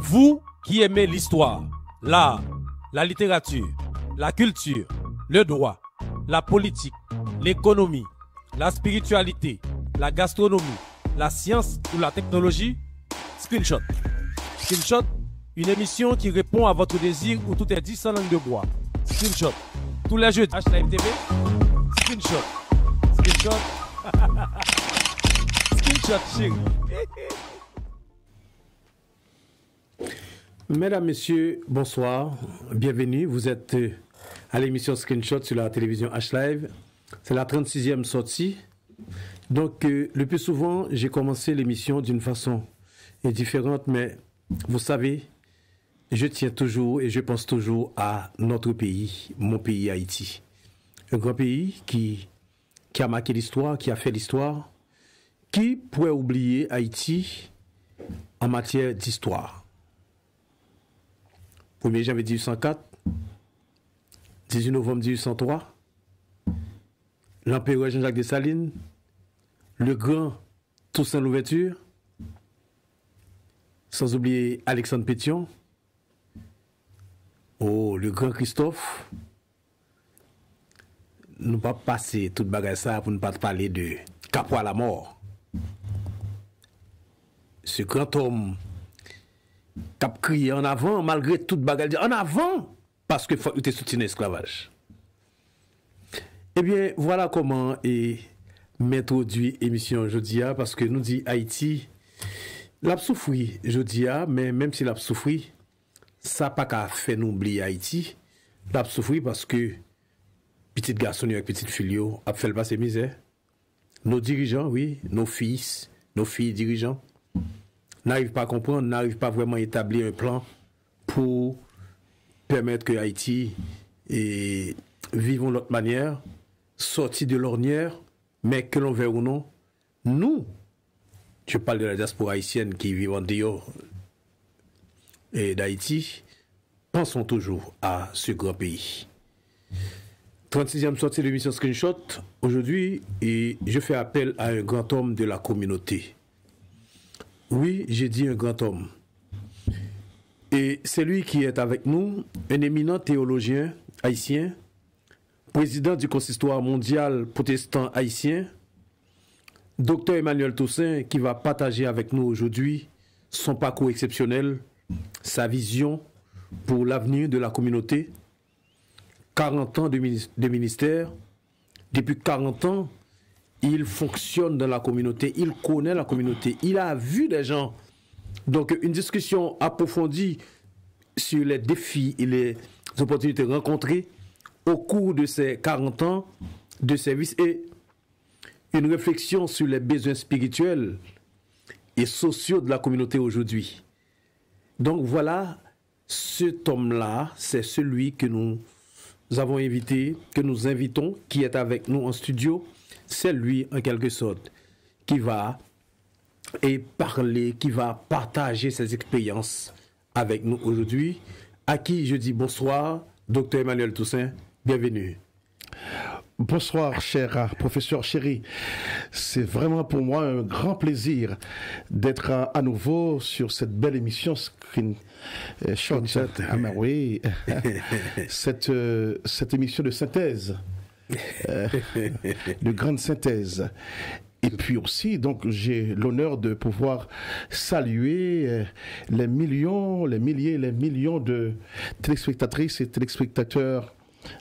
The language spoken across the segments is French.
Vous qui aimez l'histoire, l'art, la littérature, la culture, le droit, la politique, l'économie, la spiritualité, la gastronomie, la science ou la technologie, Screenshot. Screenshot, une émission qui répond à votre désir où tout est dit sans langue de bois. Screenshot. Tous les jeudis, H-Live TV. Screenshot. Screenshot. Screenshot, chérie. Mesdames, Messieurs, bonsoir. Bienvenue. Vous êtes à l'émission Screenshot sur la télévision H-Live. C'est la 36e sortie. Donc, le plus souvent, j'ai commencé l'émission d'une façon différente, mais vous savez, je tiens toujours et je pense toujours à notre pays, mon pays Haïti. Un grand pays qui a marqué l'histoire, qui a fait l'histoire. Qui pourrait oublier Haïti en matière d'histoire? 1er janvier 1804, 18 novembre 1803, l'empereur Jean-Jacques Dessalines, le grand Toussaint Louverture, sans oublier Alexandre Pétion, le grand Christophe. Nous ne pouvons pas passer toute bagarre ça pour ne pas parler de Capot à la mort. Ce grand homme qui a crié en avant malgré toute bagarre, en avant parce qu'il faut soutenir l'esclavage. Eh bien, voilà comment m'introduit l'émission aujourd'hui, parce que nous dit Haïti, l'a souffri aujourd'hui, mais même si l'a souffri, ça n'a pas qu'à faire nous oublier Haïti. L'a souffri parce que petit garçon avec petite fille a fait le passer misère. Nos dirigeants, oui, nos filles dirigeants, n'arrivent pas à comprendre, n'arrivent pas vraiment à établir un plan pour permettre que Haïti vive de l'autre manière, sorti de l'ornière, mais que l'on veut ou non, nous, je parle de la diaspora haïtienne qui vit en dehors d'Haïti, pensons toujours à ce grand pays. 36e sortie de l'émission Screenshot, aujourd'hui, et je fais appel à un grand homme de la communauté. Oui, j'ai dit un grand homme. Et c'est lui qui est avec nous, un éminent théologien haïtien, président du consistoire mondial protestant haïtien, Dr Emmanuel Toussaint, qui va partager avec nous aujourd'hui son parcours exceptionnel, sa vision pour l'avenir de la communauté. 40 ans de ministère. Depuis 40 ans, il fonctionne dans la communauté, il connaît la communauté, il a vu des gens. Donc, une discussion approfondie sur les défis et les opportunités rencontrées au cours de ces 40 ans de service et une réflexion sur les besoins spirituels et sociaux de la communauté aujourd'hui. Donc, voilà, cet homme-là, c'est celui que nous avons invité, que nous invitons, qui est avec nous en studio. C'est lui, en quelque sorte, qui va parler, qui va partager ses expériences avec nous aujourd'hui. À qui je dis bonsoir, Dr Emmanuel Toussaint, bienvenue. Bonsoir, cher professeur Chéri. C'est vraiment pour moi un grand plaisir d'être à nouveau sur cette belle émission Screenshot. Ah, mais oui, cette émission de synthèse. De grande synthèse. Et puis aussi, donc, j'ai l'honneur de pouvoir saluer les milliers, les millions de téléspectatrices et téléspectateurs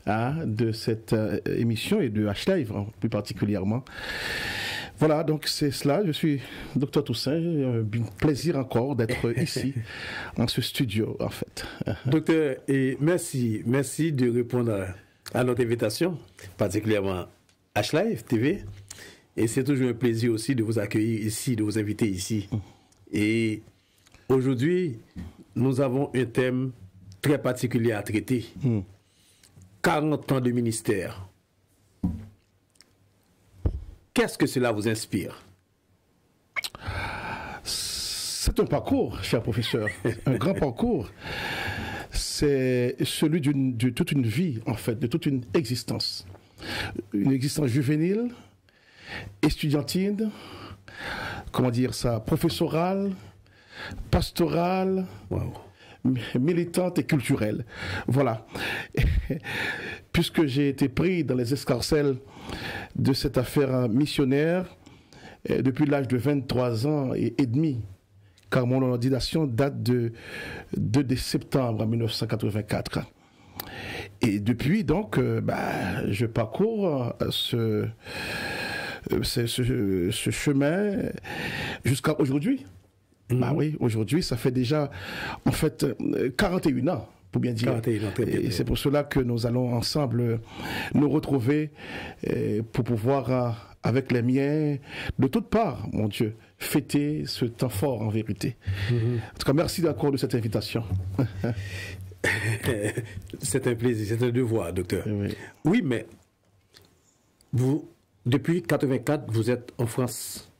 de cette émission et de H-Live plus particulièrement. Voilà, donc c'est cela. Je suis Dr Toussaint. Un plaisir encore d'être ici, en ce studio, en fait. Docteur, et merci de répondre à notre invitation, particulièrement H-Live TV. Et c'est toujours un plaisir aussi de vous accueillir ici, de vous inviter ici. Et aujourd'hui, nous avons un thème très particulier à traiter. 40 ans de ministère. Qu'est-ce que cela vous inspire? C'est un parcours, cher professeur, un grand parcours. C'est celui de toute une vie, en fait, de toute une existence. Une existence juvénile, estudiantine, comment dire ça, professorale, pastorale, militante et culturelle. Voilà. Puisque j'ai été pris dans les escarcelles de cette affaire missionnaire depuis l'âge de 23 ans et demi, car mon ordination date de 2 septembre 1984. Et depuis, donc, je parcours ce chemin jusqu'à aujourd'hui. Oui, aujourd'hui, ça fait déjà, en fait, 41 ans, pour bien dire. 41 ans, très bien. Et c'est pour cela que nous allons ensemble nous retrouver pour pouvoir, avec les miens, de toutes parts, mon Dieu, fêter ce temps fort en vérité. En tout cas, merci d'accord de cette invitation. C'est un plaisir, c'est un devoir, docteur. Oui, mais vous, depuis 84, vous êtes en France.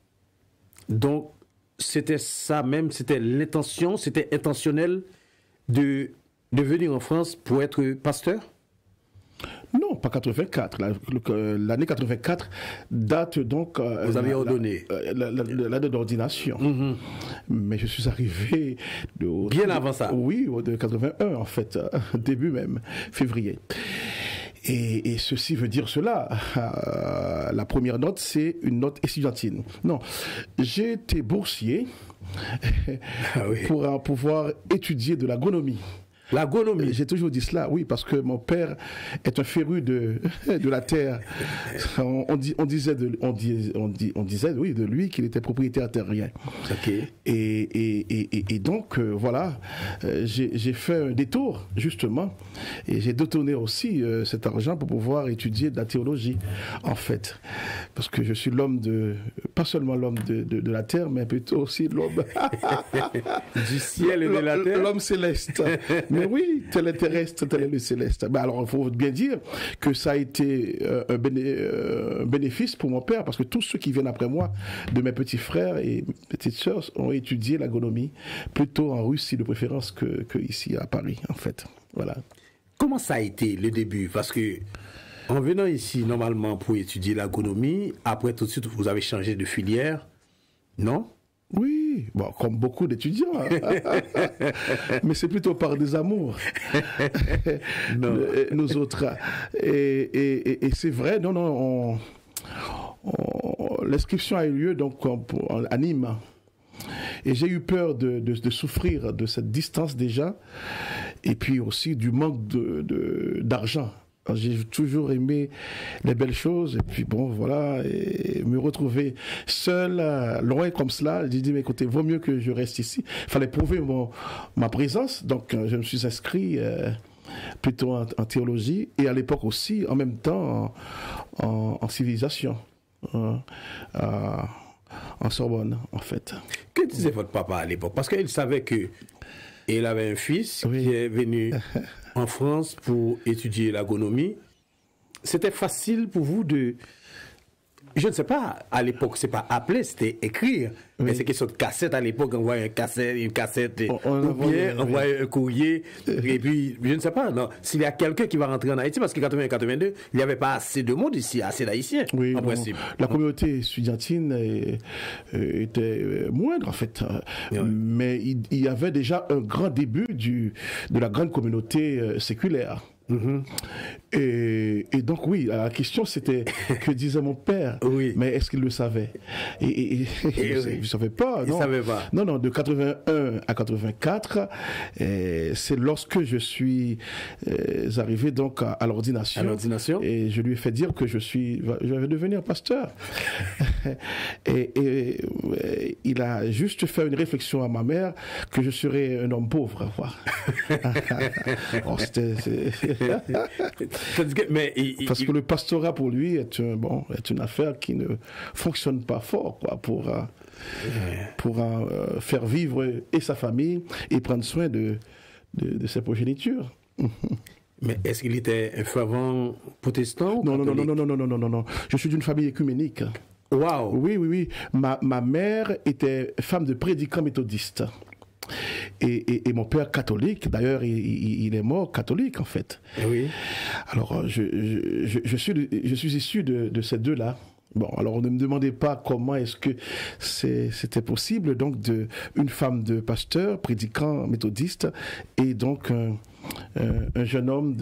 Donc, c'était ça même, c'était l'intention, c'était intentionnel de venir en France pour être pasteur? Non, pas 84. L'année 84 date donc... Vous avez ordonné. L'année d'ordination. Mais je suis arrivé... Bien avant ça. Oui, de 81 en fait, début même, février. Et ceci veut dire cela. La première note, c'est une note estudiantine. Non, j'ai été boursier pour pouvoir étudier de l'agronomie. L'agronomie. J'ai toujours dit cela, oui, parce que mon père est un féru de la terre. On disait de lui qu'il était propriétaire terrien. Okay. Et donc, voilà, j'ai fait un détour, justement, et j'ai détourné aussi cet argent pour pouvoir étudier de la théologie, en fait. Parce que je suis l'homme pas seulement l'homme de la terre, mais plutôt aussi l'homme du ciel et de la terre. L'homme céleste. Mais oui, tel est terrestre, tel est le céleste. Alors, il faut bien dire que ça a été un bénéfice pour mon père, parce que tous ceux qui viennent après moi, de mes petits frères et petites sœurs, ont étudié l'agronomie, plutôt en Russie de préférence que ici à Paris, en fait. Voilà. Comment ça a été le début? Parce que en venant ici, normalement, pour étudier l'agronomie, après tout de suite, vous avez changé de filière, non? Oui, bon, comme beaucoup d'étudiants. Mais c'est plutôt par désamour. Nous autres. Et c'est vrai, l'inscription a eu lieu donc à Nîmes. Et j'ai eu peur de souffrir de cette distance déjà, et puis aussi du manque d'argent. J'ai toujours aimé les belles choses, et puis bon, voilà, et me retrouver seul, loin comme cela, j'ai dit, mais écoutez, vaut mieux que je reste ici. Il fallait prouver ma présence, donc je me suis inscrit plutôt en théologie, et à l'époque aussi, en même temps, en civilisation, en Sorbonne, en fait. Que disait votre papa à l'époque? Parce qu'il savait qu'il avait un fils qui est venu en France pour étudier l'agronomie. C'était facile pour vous de... Je ne sais pas, à l'époque, c'est pas appeler, c'était écrire. Oui. Mais c'est question de cassette à l'époque, envoyer une cassette, ou bien envoyer un courrier. Et puis, je ne sais pas, non, s'il y a quelqu'un qui va rentrer en Haïti, parce qu'en 80-82, il n'y avait pas assez de monde ici, assez d'Haïtiens, en principe. La communauté estudiantine était moindre, en fait. Oui. Mais il y avait déjà un grand début de la grande communauté séculaire. Et donc oui, la question c'était que disait mon père, mais est-ce qu'il le savait? Il ne savait pas, non. Il savait pas. Non, de 81 à 84, c'est lorsque je suis arrivé donc à l'ordination. À l'ordination. Et je lui ai fait dire que je vais devenir pasteur. et il a juste fait une réflexion à ma mère que je serais un homme pauvre. Oh, parce que le pastorat pour lui est une affaire qui ne fonctionne pas fort, quoi, pour faire vivre et sa famille et prendre soin de ses progénitures. Mais est-ce qu'il était un fervent protestant ou Non. Je suis d'une famille écuménique. Wow. Oui. Ma mère était femme de prédicant méthodiste. Et mon père catholique, d'ailleurs, il est mort catholique, en fait. Oui. Alors, je suis issu de ces deux-là. Bon, alors ne me demandez pas comment est-ce que c'était possible, donc une femme de pasteur, prédicant méthodiste, et donc un jeune homme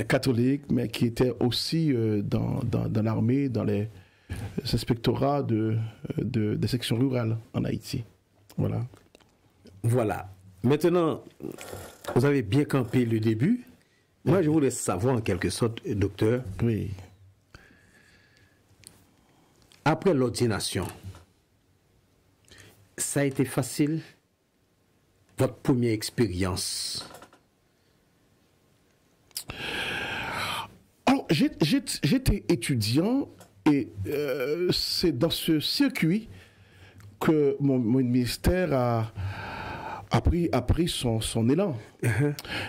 catholique, mais qui était aussi dans l'armée, dans les inspectorats des sections rurales en Haïti. Voilà. Voilà. Maintenant, vous avez bien campé le début. Moi, je voulais savoir en quelque sorte, docteur. Oui. Après l'ordination, ça a été facile, votre première expérience? Alors, j'étais étudiant et c'est dans ce circuit que mon ministère a pris son élan.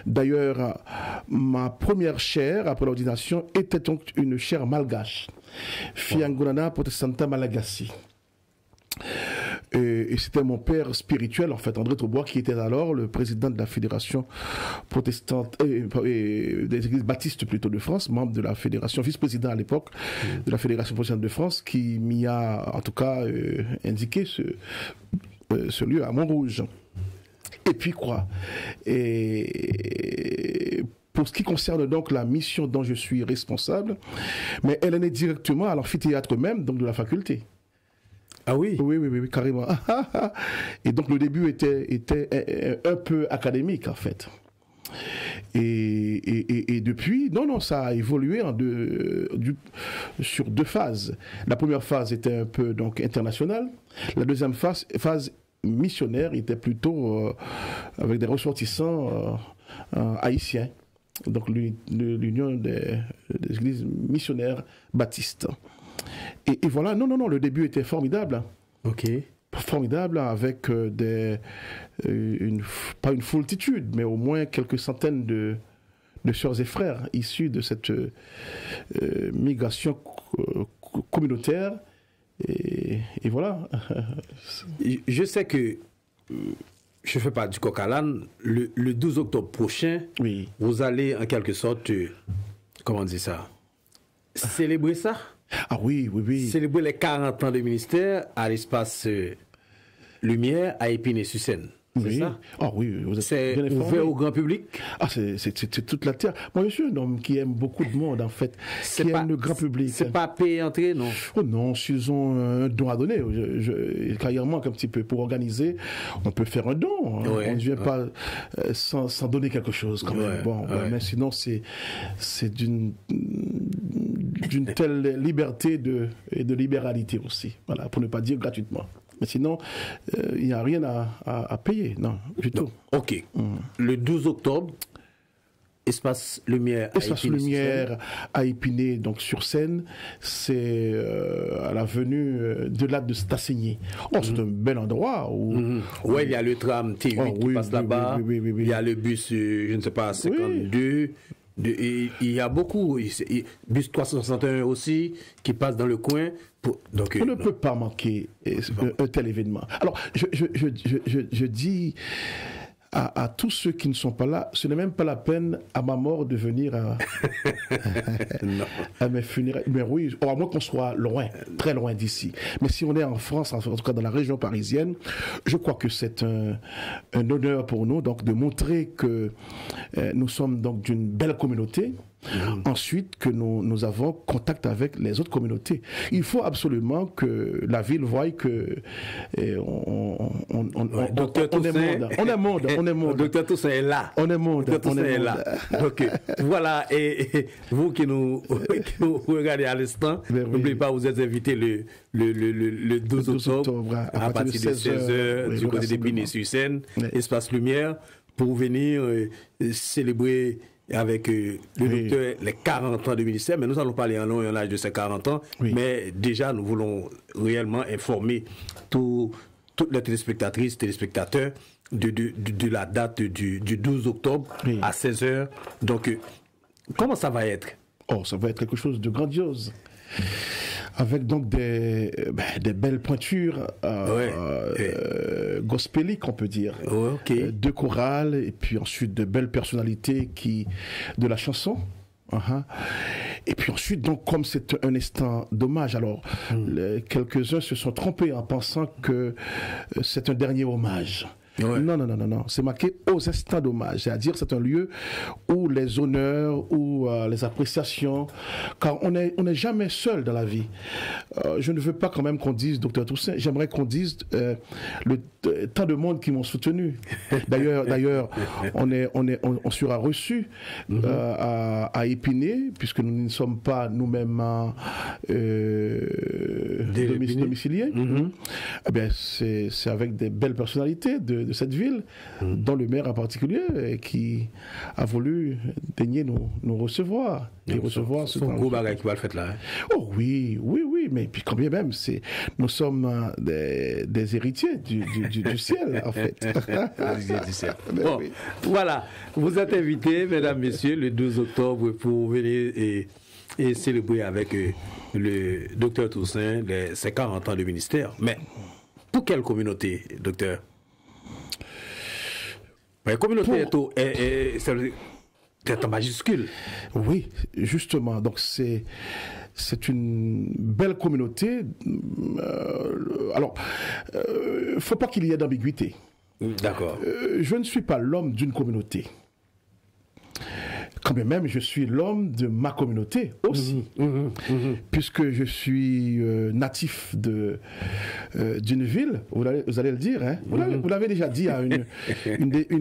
D'ailleurs, ma première chaire après l'ordination était donc une chaire malgache, Fiangonana Protestanta Malagasy. Et c'était mon père spirituel, en fait, André Troubois, qui était alors le président de la Fédération protestante, des églises baptistes plutôt de France, membre de la Fédération, vice-président à l'époque de la Fédération protestante de France, qui m'y a en tout cas indiqué ce lieu à Montrouge. Et puis quoi? Et pour ce qui concerne donc la mission dont je suis responsable, mais elle en est directement à l'amphithéâtre même, donc de la faculté. Ah oui? Oui, carrément. Et donc le début était un peu académique en fait. Et depuis, non, ça a évolué sur 2 phases. La première phase était un peu donc internationale. La deuxième phase missionnaire était plutôt avec des ressortissants haïtiens. Donc l'union des églises missionnaires baptistes. Et voilà, non, le début était formidable. Ok. Formidable, avec pas une foultitude, mais au moins quelques centaines de sœurs et frères issus de cette migration communautaire. Et voilà. Je sais que je ne fais pas du coq à l'âne. Le 12 octobre prochain, oui, vous allez en quelque sorte, comment dire ça, célébrer ça? Ah oui. Célébrer les 40 ans de ministère à l'espace Lumière à Épinay-sur-Seine. C'est ça? Ah oui, vous êtes bien informé. C'est ouvert au grand public? Ah, c'est toute la terre. Moi, je suis un homme qui aime beaucoup de monde, en fait. Qui aime le grand public. C'est pas payé entrée, non? Oh non, s'ils ont un don à donner, carrément, un petit peu, pour organiser, on peut faire un don. Hein. Ouais, on ne vient pas sans donner quelque chose, quand même. Mais sinon, c'est d'une telle liberté et de libéralité aussi. Voilà, pour ne pas dire gratuitement. Mais sinon, il n'y a rien à payer, non, du tout. Ok. Le 12 octobre, Espace Lumière à Épinay, donc sur Seine, c'est à l'avenue de l'Ade de Stassigny. C'est un bel endroit où... Ouais, il y a le tram T8 qui passe là-bas. Il y a le bus, je ne sais pas, 52. Il y a beaucoup, bus 361 aussi, qui passe dans le coin. Donc, on ne peut pas manquer un tel événement. Alors, je dis à tous ceux qui ne sont pas là, ce n'est même pas la peine à ma mort de venir à mes funérailles. Mais oui, à moins qu'on soit loin, très loin d'ici. Mais si on est en France, en tout cas dans la région parisienne, je crois que c'est un honneur pour nous donc de montrer que nous sommes donc d'une belle communauté. Ensuite, que nous avons contact avec les autres communautés. Il faut absolument que la ville voie que on est monde. Docteur Toussaint est là. On est monde. Là. Ok. Voilà. Et vous qui nous regardez à l'instant, n'oubliez pas, vous êtes invité le 12 octobre à partir de 16h du côté d'Épinay-sur-Seine, Espace Lumière, pour venir célébrer avec le docteur les 40 ans de ministère, mais nous allons parler en long et en large de ces 40 ans, mais déjà nous voulons réellement informer toutes les téléspectatrices, téléspectateurs de la date du 12 octobre à 16h. Donc, comment ça va être? Ça va être quelque chose de grandiose. Avec donc des belles pointures gospéliques, on peut dire. De chorales, et puis ensuite de belles personnalités de la chanson. Et puis ensuite, donc, comme c'est un instant d'hommage, alors quelques-uns se sont trompés en pensant que c'est un dernier hommage. Ouais. Non. C'est marqué aux instants d'hommage. C'est-à-dire, c'est un lieu où les honneurs, où les appréciations, car on n'est jamais seul dans la vie. Je ne veux pas quand même qu'on dise Dr Toussaint. J'aimerais qu'on dise tant de monde qui m'ont soutenu. D'ailleurs, on sera reçu à Épinay, puisque nous ne sommes pas nous-mêmes domiciliés. Eh bien, c'est avec des belles personnalités de cette ville, dont le maire en particulier, qui a voulu daigner nous recevoir. Et recevoir ce gros bagage qui va le faire là. Oh oui, mais puis quand bien même, nous sommes des héritiers du ciel, en fait. Du ciel. Bon, voilà, vous êtes invités, mesdames, messieurs, le 12 octobre pour venir et célébrer avec le docteur Toussaint ses 40 ans de ministère. Mais pour quelle communauté, docteur? La communauté est en majuscule. Oui, justement. Donc c'est une belle communauté. Alors, faut pas qu'il y ait d'ambiguïté. D'accord. Je ne suis pas l'homme d'une communauté. Quand même, je suis l'homme de ma communauté aussi, puisque je suis natif d'une ville, vous allez le dire, hein? Vous l'avez déjà dit à une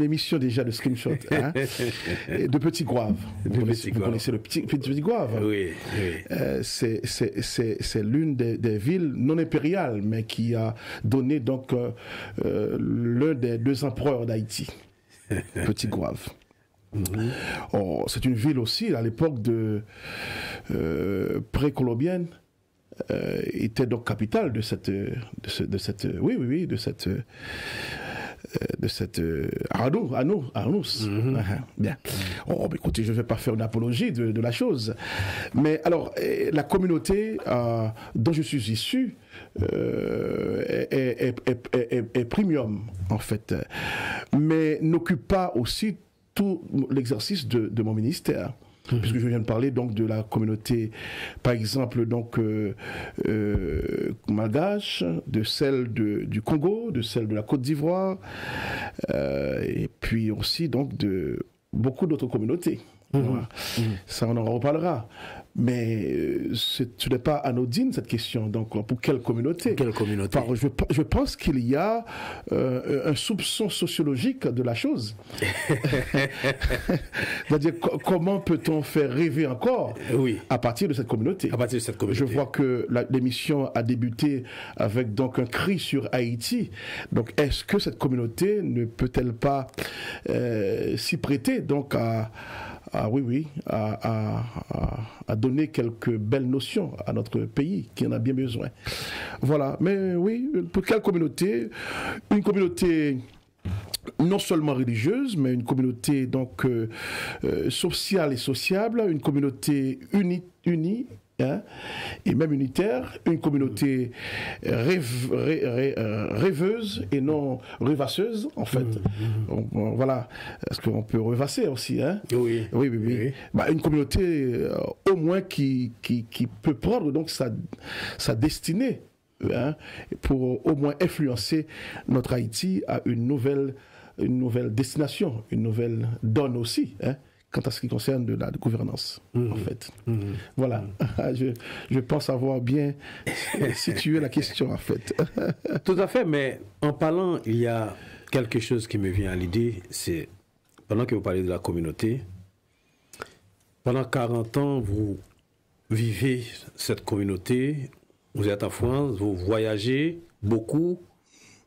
émission déjà de Screenshot, hein? De Petit Goave. Vous connaissez le Petit Goave? Oui. C'est l'une des villes non impériales, mais qui a donné donc l'un des 2 empereurs d'Haïti, Petit Goave. C'est une ville aussi, à l'époque précolombienne, était donc capitale de cette Arnous. Bien. Écoutez, je ne vais pas faire une apologie de la chose. Mais alors, la communauté dont je suis issu est premium, en fait. Mais n'occupe pas aussi tout l'exercice de mon ministère. Puisque je viens de parler donc de la communauté, par exemple, donc malgache, de celle du Congo, de celle de la Côte d'Ivoire, et puis aussi donc de beaucoup d'autres communautés. Voilà. Ça, on en reparlera. Mais ce n'est pas anodine, cette question. Donc, pour quelle communauté? Je pense qu'il y a un soupçon sociologique de la chose. C'est-à-dire, comment peut-on faire rêver encore à partir de cette communauté? Je vois que l'émission a débuté avec donc un cri sur Haïti. Donc, est-ce que cette communauté ne peut-elle pas s'y prêter donc à donner quelques belles notions à notre pays qui en a bien besoin. Voilà. Mais oui, pour quelle communauté? Une communauté non seulement religieuse, mais une communauté donc sociale et sociable, une communauté unie. Hein, et même unitaire, une communauté rêveuse et non rêvasseuse, en fait. Voilà. Est-ce qu'on peut rêvasser aussi, hein? Oui. Une communauté au moins qui peut prendre donc sa destinée, hein, pour au moins influencer notre Haïti à une nouvelle destination, une nouvelle donne aussi, hein, quant à ce qui concerne de la gouvernance, en fait. Voilà. Je pense avoir bien situé la question, en fait. Tout à fait, mais en parlant, il y a quelque chose qui me vient à l'idée, c'est, pendant que vous parlez de la communauté, pendant 40 ans, vous vivez cette communauté, vous êtes en France, vous voyagez beaucoup,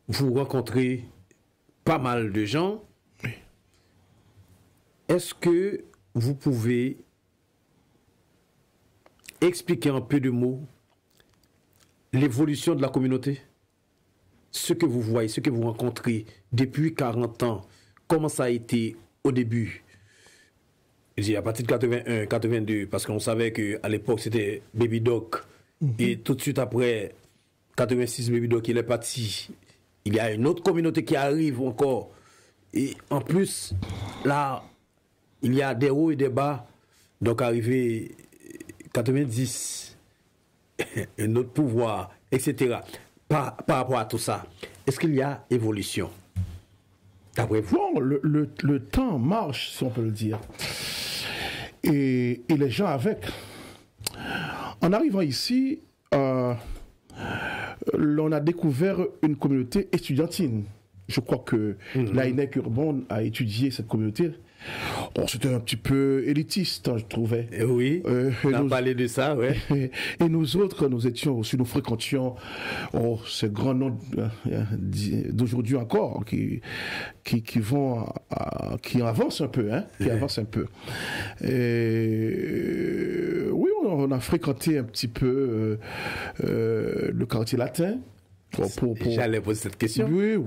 vous rencontrez pas mal de gens. Est-ce que vous pouvez expliquer en peu de mots l'évolution de la communauté? Ce que vous voyez, ce que vous rencontrez depuis 40 ans, comment ça a été au début? Je dis à partir de 81, 82, parce qu'on savait qu'à l'époque c'était Baby Doc, et tout de suite après 86, Baby Doc il est parti. Il y a une autre communauté qui arrive encore. Et en plus, là, il y a des hauts et des bas. Donc, arrivé 90, notre pouvoir, etc. Par rapport à tout ça, est-ce qu'il y a évolution? D'après vous? Bon, le temps marche, si on peut le dire. Et les gens avec. En arrivant ici, l'on a découvert une communauté estudiantine. Je crois que l'AINEC Urban a étudié cette communauté. Oh, c'était un petit peu élitiste, je trouvais. Oui, on a parlé de ça, ouais. Et nous autres, nous fréquentions ce grand nom d'aujourd'hui encore, qui avancent un peu, hein, qui avancent un peu. Oui, on a fréquenté un petit peu le quartier latin. J'allais poser cette question. Oui.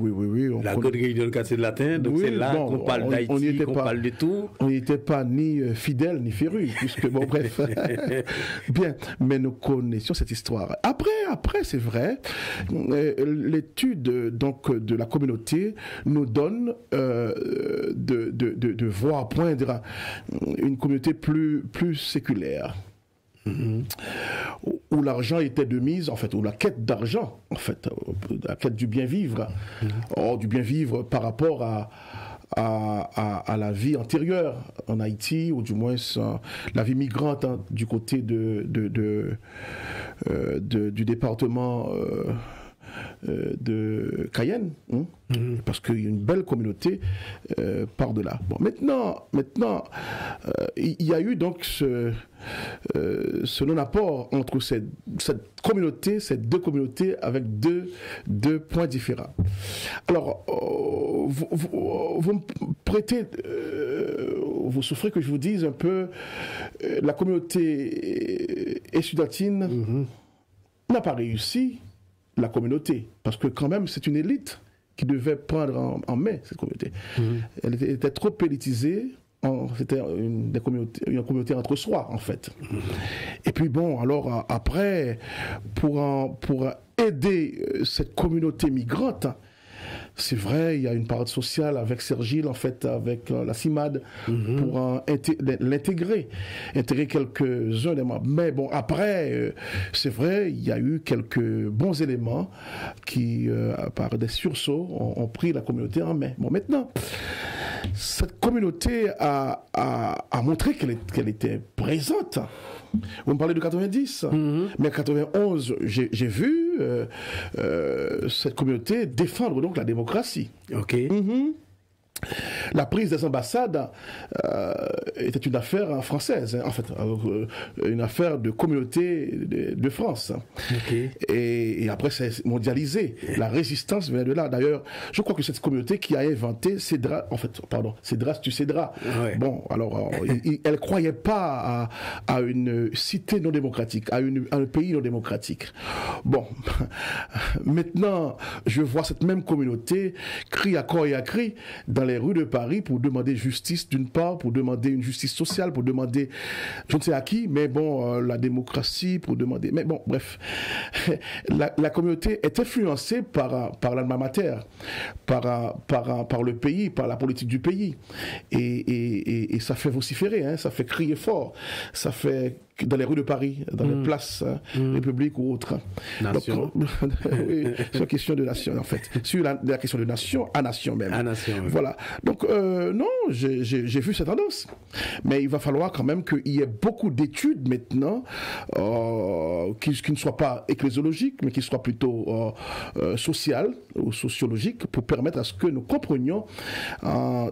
La grande réunion du quartier latin, donc c'est là qu'on parle d'Haïti, qu'on parle de tout. On n'était pas ni fidèles ni férus, puisque bon, bref. Bien, mais nous connaissions cette histoire. Après, c'est vrai, l'étude donc de la communauté nous donne de voir poindre une communauté plus séculaire. Où l'argent était de mise, en fait, où la quête d'argent, en fait, la quête du bien vivre, du bien vivre par rapport à la vie antérieure en Haïti, ou du moins la vie migrante du côté du département de Cayenne, parce qu'il y a une belle communauté par-delà. Bon, maintenant, il y a eu donc ce non-apport entre cette communauté, ces deux communautés, avec deux points différents. Alors, vous me prêtez, vous souffrez que je vous dise un peu, la communauté estudiantine n'a pas réussi la communauté, parce que quand même c'est une élite qui devait prendre en main cette communauté. Elle était trop politisée, c'était une communauté entre soi en fait. Et puis bon, alors après, pour aider cette communauté migrante, c'est vrai, il y a une parade sociale avec Sergile, en fait, avec la CIMAD, pour intégrer quelques-uns des membres. Mais bon, après, c'est vrai, il y a eu quelques bons éléments qui, par des sursauts, ont pris la communauté en main. Bon, maintenant, cette communauté a montré qu'elle était présente. Vous me parlez de 90, mais en 91, j'ai vu cette communauté défendre donc la démocratie. Ok. La prise des ambassades était une affaire française, hein, en fait, une affaire de communauté de France. Okay. Et après, c'est mondialisé. La résistance vient de là. D'ailleurs, je crois que cette communauté qui a inventé Cédras, Cédras tu Cédras. Ouais. Bon, alors, elle ne croyait pas à une cité non démocratique, à un pays non démocratique. Bon, maintenant, je vois cette même communauté cri à corps et à cri dans les rues de Paris pour demander justice d'une part, pour demander une justice sociale, pour demander je ne sais à qui, mais bon, la démocratie, pour demander... Mais bon, bref, la communauté est influencée par l'alma mater, par le pays, par la politique du pays. Et ça fait vociférer, hein, ça fait crier fort, ça fait dans les rues de Paris, dans les places publiques ou autres. Nation. Donc, oui, c'est une question de nation, en fait. Sur la question de nation à nation même. À nation, oui. Voilà. Donc, non, j'ai vu cette tendance. Mais il va falloir quand même qu'il y ait beaucoup d'études maintenant qui ne soient pas ecclésiologiques, mais qui soient plutôt sociales ou sociologiques pour permettre à ce que nous comprenions la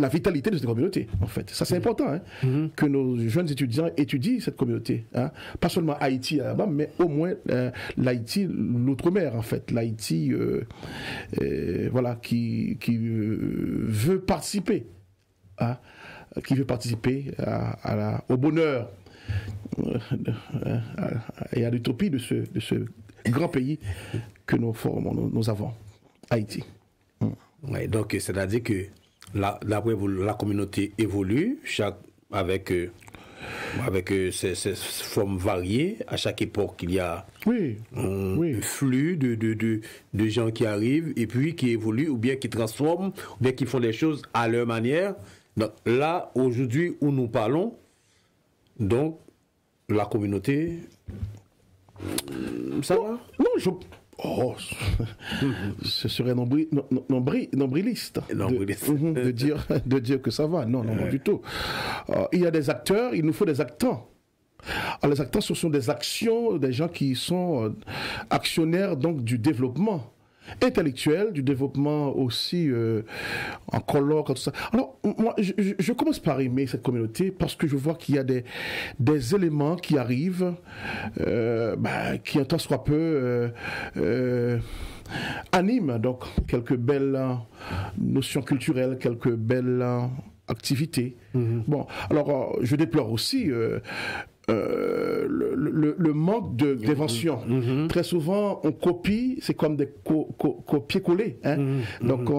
vitalité de cette communauté, en fait. Ça, c'est important, hein, que nos jeunes étudiants étudient cette communauté, hein. Pas seulement Haïti là-bas, mais au moins l'Haïti, l'outre-mer en fait, l'Haïti voilà, qui veut participer, hein, au bonheur et à l'utopie de ce grand pays que nous avons, Haïti. Ouais, donc c'est-à-dire que d'après vous, la communauté évolue avec ces formes variées. À chaque époque, il y a un flux de gens qui arrivent et puis qui évoluent ou bien qui transforment ou bien qui font les choses à leur manière. Donc là, aujourd'hui où nous parlons, donc la communauté, ça va? Non, ce serait nombriliste de dire que ça va. Non, du tout. Il y a des acteurs, il nous faut des actants. Alors, les acteurs, ce sont des actions, des gens qui sont actionnaires donc du développement intellectuel, du développement aussi en colloque, tout ça. Alors, moi, je commence par aimer cette communauté parce que je vois qu'il y a des éléments qui arrivent, qui un temps soit peu animent donc quelques belles notions culturelles, quelques belles activités. Bon, alors, je déplore aussi le manque d'invention. Très souvent, on copie, c'est comme des copier-coller. Donc,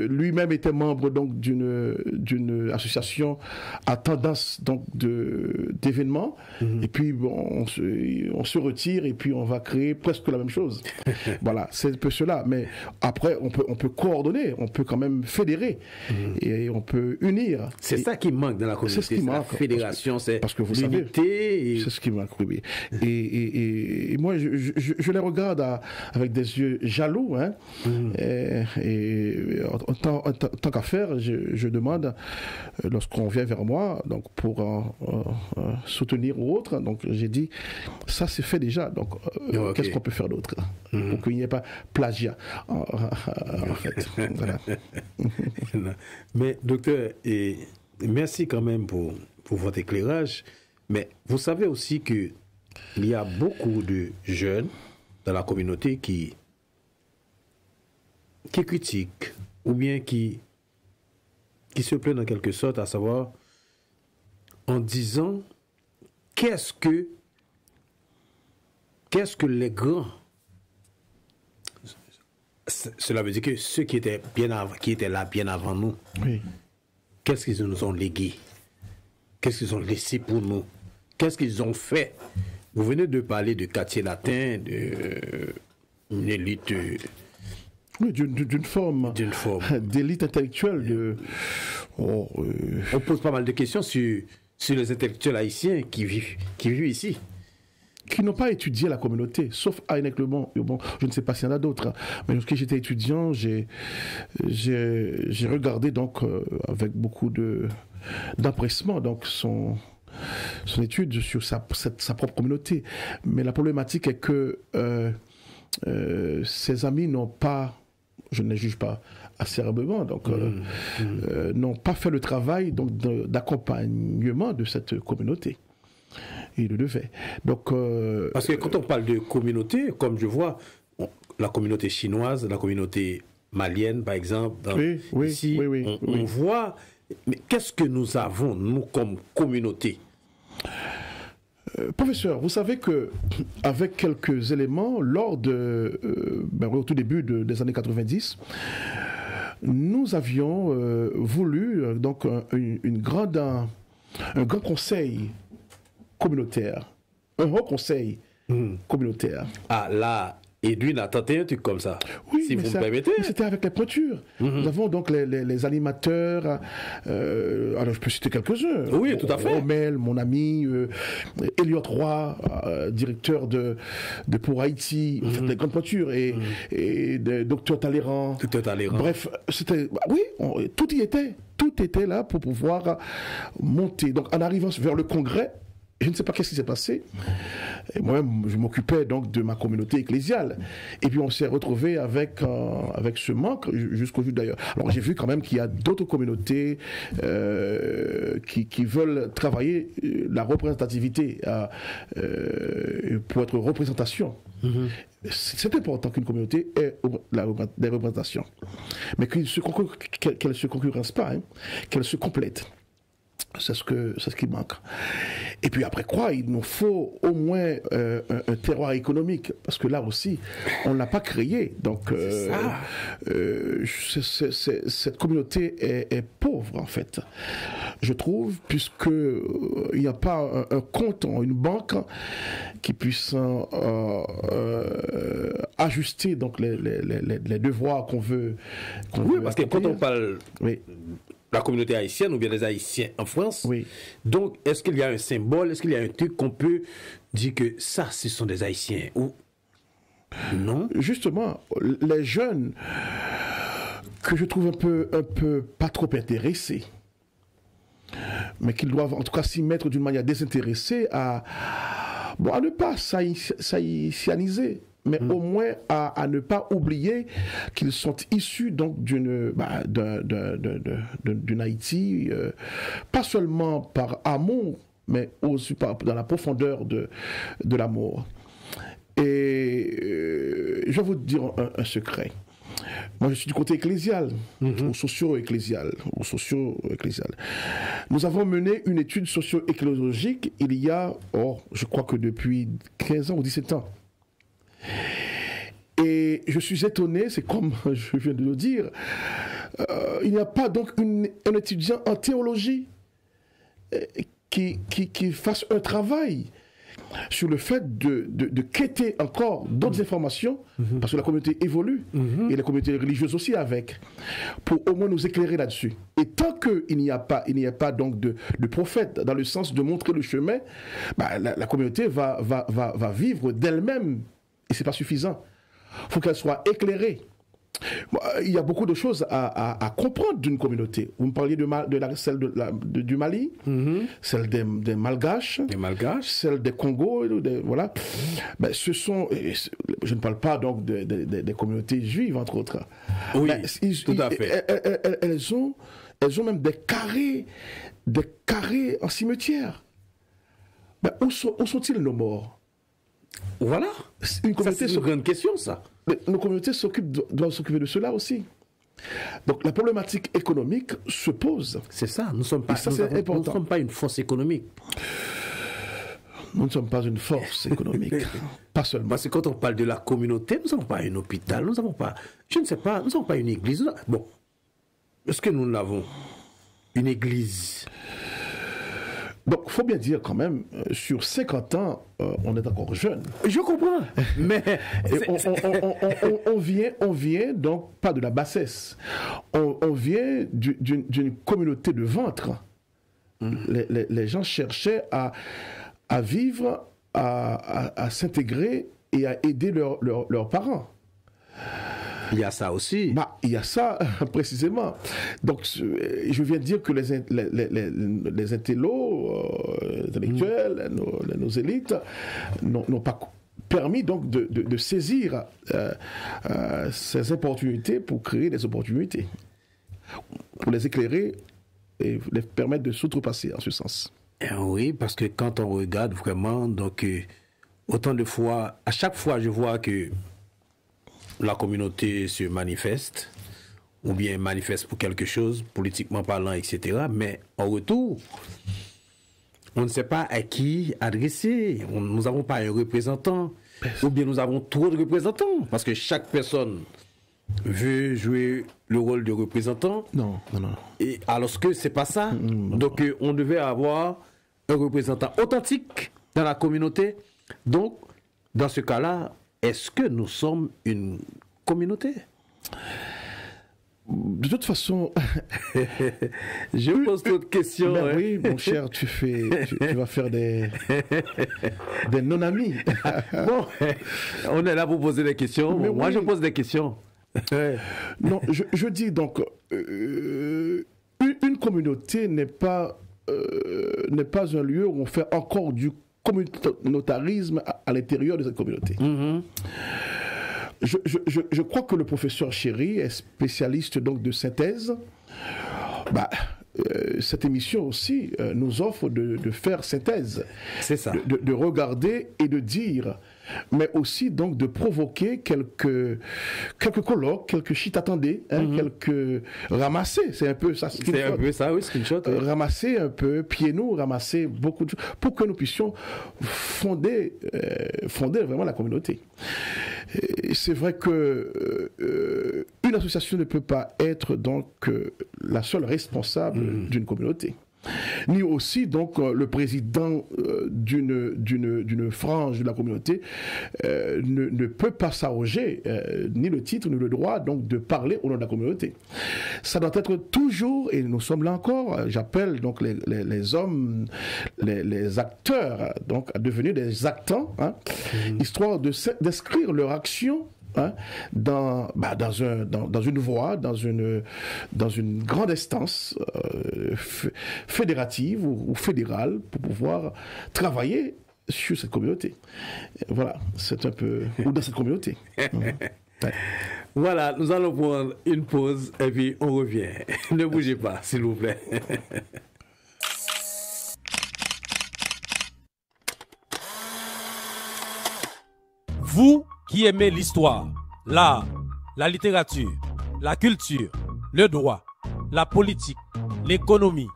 lui-même était membre donc d'une association à tendance donc d'événements. Et puis, bon, on se retire et puis on va créer presque la même chose. Voilà, c'est un peu cela. Mais après, on peut coordonner, on peut quand même fédérer et on peut unir. C'est ça qui manque dans la communauté. C'est ce qui manque. La fédération, parce que vous savez, c'est ce qui m'a cru. Et moi, je les regarde avec des yeux jaloux. Et en tant qu'affaire, je demande, lorsqu'on vient vers moi, donc pour soutenir ou autre, donc j'ai dit, ça c'est fait déjà. Donc, qu'est-ce qu'on peut faire d'autre pour qu'il n'y ait pas plagiat, en fait. Voilà. Mais, docteur, merci quand même pour votre éclairage. Mais vous savez aussi qu'il y a beaucoup de jeunes dans la communauté qui critiquent ou bien qui se plaignent en quelque sorte, à savoir en disant qu'est-ce que les grands, cela veut dire que ceux qui étaient là bien avant nous, qu'est-ce qu'ils nous ont légué, qu'est-ce qu'ils ont laissé pour nous, qu'est-ce qu'ils ont fait. Vous venez de parler de quartier latin, d'une élite. Oui, d'une forme d'élite intellectuelle. On pose pas mal de questions sur les intellectuels haïtiens qui vivent ici. Qui n'ont pas étudié la communauté, sauf Heineck Le Bon. Bon, je ne sais pas s'il y en a d'autres. Mais lorsque j'étais étudiant, j'ai regardé donc avec beaucoup d'empressement donc son étude sur sa propre communauté. Mais la problématique est que ses amis n'ont pas, je ne les juge pas acerbement, donc n'ont pas fait le travail donc d'accompagnement de cette communauté. Il le devait. Donc, parce que quand on parle de communauté, comme je vois, la communauté chinoise, la communauté malienne, par exemple, ici, on voit, mais qu'est-ce que nous avons, nous, comme communauté? Professeur, vous savez que avec quelques éléments, au tout début des années 90, nous avions voulu donc un grand conseil communautaire, un haut conseil communautaire. Ah là, Edwin a tenté un truc comme ça, oui, si vous me permettez. C'était avec les pointures. Nous avons donc les animateurs, alors je peux citer quelques-uns. Oui, tout à fait. Rommel, mon ami, Elliot Roy, directeur de Pour Haïti, en fait, les grandes pointures, et Docteur Talleyrand. Bref, c'était, tout y était. Tout était là pour pouvoir monter. Donc, en arrivant vers le congrès, je ne sais pas qu'est-ce qui s'est passé. Et moi-même, je m'occupais donc de ma communauté ecclésiale. Et puis on s'est retrouvé avec ce manque jusqu'au jour d'ailleurs. Alors j'ai vu quand même qu'il y a d'autres communautés qui veulent travailler la représentativité pour être représentation. C'est important qu'une communauté ait des représentations, mais qu'elle ne se concurrence pas, qu'elle se complète. C'est ce qui manque. Et puis après quoi, il nous faut au moins un terroir économique, parce que là aussi, on ne l'a pas créé. Donc, cette communauté est pauvre, en fait. Je trouve, puisqu'il n'y a pas un compte, une banque qui puisse ajuster donc, les devoirs qu'on veut. Oui, parce que quand on parle la communauté haïtienne ou bien les Haïtiens en France. Oui. Donc, est-ce qu'il y a un symbole, est-ce qu'il y a un truc qu'on peut dire que ça, ce sont des Haïtiens ou non? Justement, les jeunes que je trouve un peu pas trop intéressés, mais qu'ils doivent en tout cas s'y mettre d'une manière désintéressée à ne pas s'haïtianiser, mais au moins à ne pas oublier qu'ils sont issus donc d'une Haïti, pas seulement par amour, mais aussi dans la profondeur de l'amour. Et je vais vous dire un secret. Moi, je suis du côté ecclésial, ou socio-ecclésial. Nous avons mené une étude socio-écologique il y a, je crois que depuis 15 ans ou 17 ans. Et je suis étonné, c'est comme je viens de le dire, il n'y a pas donc un étudiant en théologie qui fasse un travail sur le fait de quêter encore d'autres informations, parce que la communauté évolue, et la communauté religieuse aussi avec, pour au moins nous éclairer là-dessus. Et tant qu'il n'y a pas donc de prophète, dans le sens de montrer le chemin, la communauté va vivre d'elle-même, et c'est pas suffisant. Il faut qu'elle soit éclairée. Il y a beaucoup de choses à comprendre d'une communauté. Vous me parliez celle du Mali, celle des Malgaches, celle des Congos, voilà. Ce sont, je ne parle pas donc des communautés juives entre autres. Oui, tout à fait. Elles ont même des carrés en cimetière. Où sont-ils nos morts? Voilà. C'est une grande question, ça. Nos communautés doivent s'occuper de cela aussi. Donc la problématique économique se pose. C'est ça. Nous ne sommes pas une force économique. Nous ne sommes pas une force économique. Pas seulement. Parce que quand on parle de la communauté, nous n'avons pas un hôpital, nous n'avons pas, je ne sais pas, nous n'avons pas une église. Bon, est-ce que nous l'avons? Une église? Donc, il faut bien dire quand même, sur 50 ans, on est encore jeune. Je comprends, mais on vient donc pas de la bassesse. On vient d'une communauté de ventre. Les gens cherchaient à vivre, à s'intégrer et à aider leurs parents. Il y a ça aussi. Il y a ça, précisément. Donc, je viens de dire que les intellectuels, nos élites, n'ont pas permis donc de saisir ces opportunités pour créer des opportunités, pour les éclairer et les permettre de s'outrepasser en ce sens. Oui, parce que quand on regarde vraiment, donc, autant de fois, à chaque fois, je vois que la communauté se manifeste, ou bien manifeste pour quelque chose, politiquement parlant, etc. Mais en retour, on ne sait pas à qui adresser. Nous n'avons pas un représentant, ou bien nous avons trop de représentants, parce que chaque personne veut jouer le rôle de représentant. Non. Et alors que c'est pas ça. Donc on devait avoir un représentant authentique dans la communauté. Donc, dans ce cas-là, est-ce que nous sommes une communauté? De toute façon, je pose d'autres questions. Oui, mon cher, tu vas faire des non-amis. Bon, on est là pour poser des questions. Bon, moi, je pose des questions. Non, je dis donc, une communauté n'est pas un lieu où on fait encore du communautarisme à l'intérieur de cette communauté. Je crois que le professeur Chéri est spécialiste donc de synthèse. Cette émission aussi nous offre de faire synthèse. C'est ça. De regarder et de dire, mais aussi donc de provoquer quelques colloques, quelques shit attendés, quelques ramasser. C'est un peu ça. C'est un peu ça, oui, screenshot. Oui. Ramasser un peu, pieds nus, ramasser beaucoup de choses pour que nous puissions fonder vraiment la communauté. Et c'est vrai que une association ne peut pas être donc la seule responsable d'une communauté. ni aussi donc le président d'une frange de la communauté ne peut pas s'arroger ni le titre ni le droit donc de parler au nom de la communauté. Ça doit être toujours, et nous sommes là encore, j'appelle donc les hommes, les acteurs donc à devenir des actants, hein, histoire d'inscrire leur action, hein, dans une voie, dans une grande instance fédérative ou fédérale pour pouvoir travailler sur cette communauté. Voilà, c'est un peu... ou dans cette communauté. Ouais. Voilà, nous allons prendre une pause et puis on revient. Ne bougez pas, s'il vous plaît. Vous qui aimez l'histoire, l'art, la littérature, la culture, le droit, la politique, l'économie,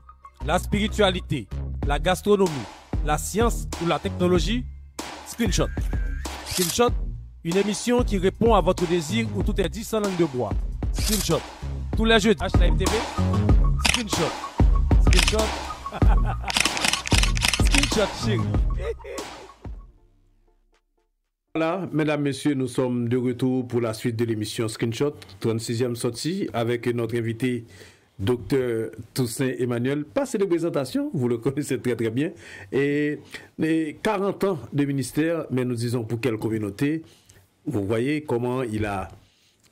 la spiritualité, la gastronomie, la science ou la technologie, Screenshot. Screenshot, une émission qui répond à votre désir où tout est dit sans langue de bois. Screenshot. Tous les jeudis, H-Live TV. Screenshot. Screenshot. Screenshot, chérie. Voilà, mesdames, messieurs, nous sommes de retour pour la suite de l'émission Screenshot, 36e sortie, avec notre invité, Dr Toussaint Emmanuel. Passez de présentation, vous le connaissez très très bien. Et les 40 ans de ministère, mais nous disons pour quelle communauté. Vous voyez comment il a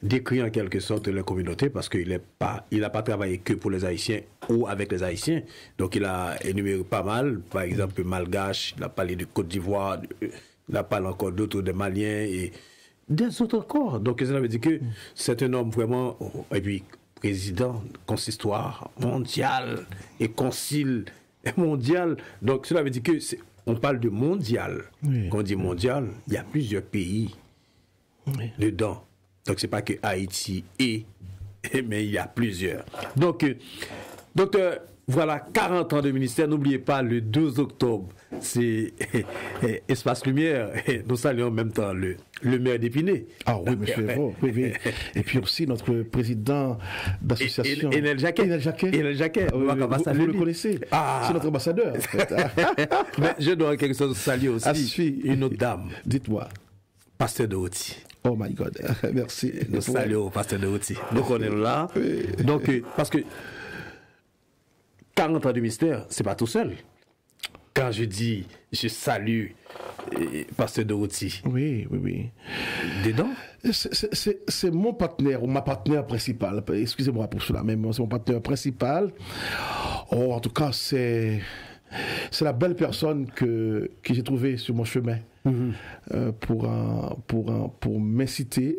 décrit en quelque sorte la communauté, parce qu'il n'a pas travaillé que pour les Haïtiens ou avec les Haïtiens. Donc il a énuméré pas mal, par exemple Malgache, il a parlé de Côte d'Ivoire, il a parlé encore d'autres, des Maliens et des autres encore. Donc ça veut dire que c'est un homme vraiment, et puis président consistoire mondial et concile mondial. Donc cela veut dire que on parle de mondial. Oui. Quand on dit mondial, il y a plusieurs pays dedans. Donc c'est pas que Haïti mais il y a plusieurs. Donc voilà, 40 ans de ministère. N'oubliez pas, le 2 octobre, c'est Espace Lumière. Nous saluons en même temps le maire d'Épinay. Ah oui, monsieur Evo. Oui. Et puis aussi notre président d'association. Enel Jacquet. Vous le connaissez. C'est notre ambassadeur. En fait. Mais je dois quelque chose saluer aussi. Une autre dame. Dites-moi. Pasteur de Houti. Oh my God. Merci. Nous saluons Pasteur de Houti. Donc on est là. Oui. Donc, parce que 40 ans de mystère, c'est pas tout seul. Quand je dis, je salue Pasteur de Houti. Oui. Dedans? C'est mon partenaire, ou ma partenaire principale. Excusez-moi pour cela, mais c'est mon partenaire principal. Oh, en tout cas, c'est la belle personne que j'ai trouvée sur mon chemin pour m'inciter.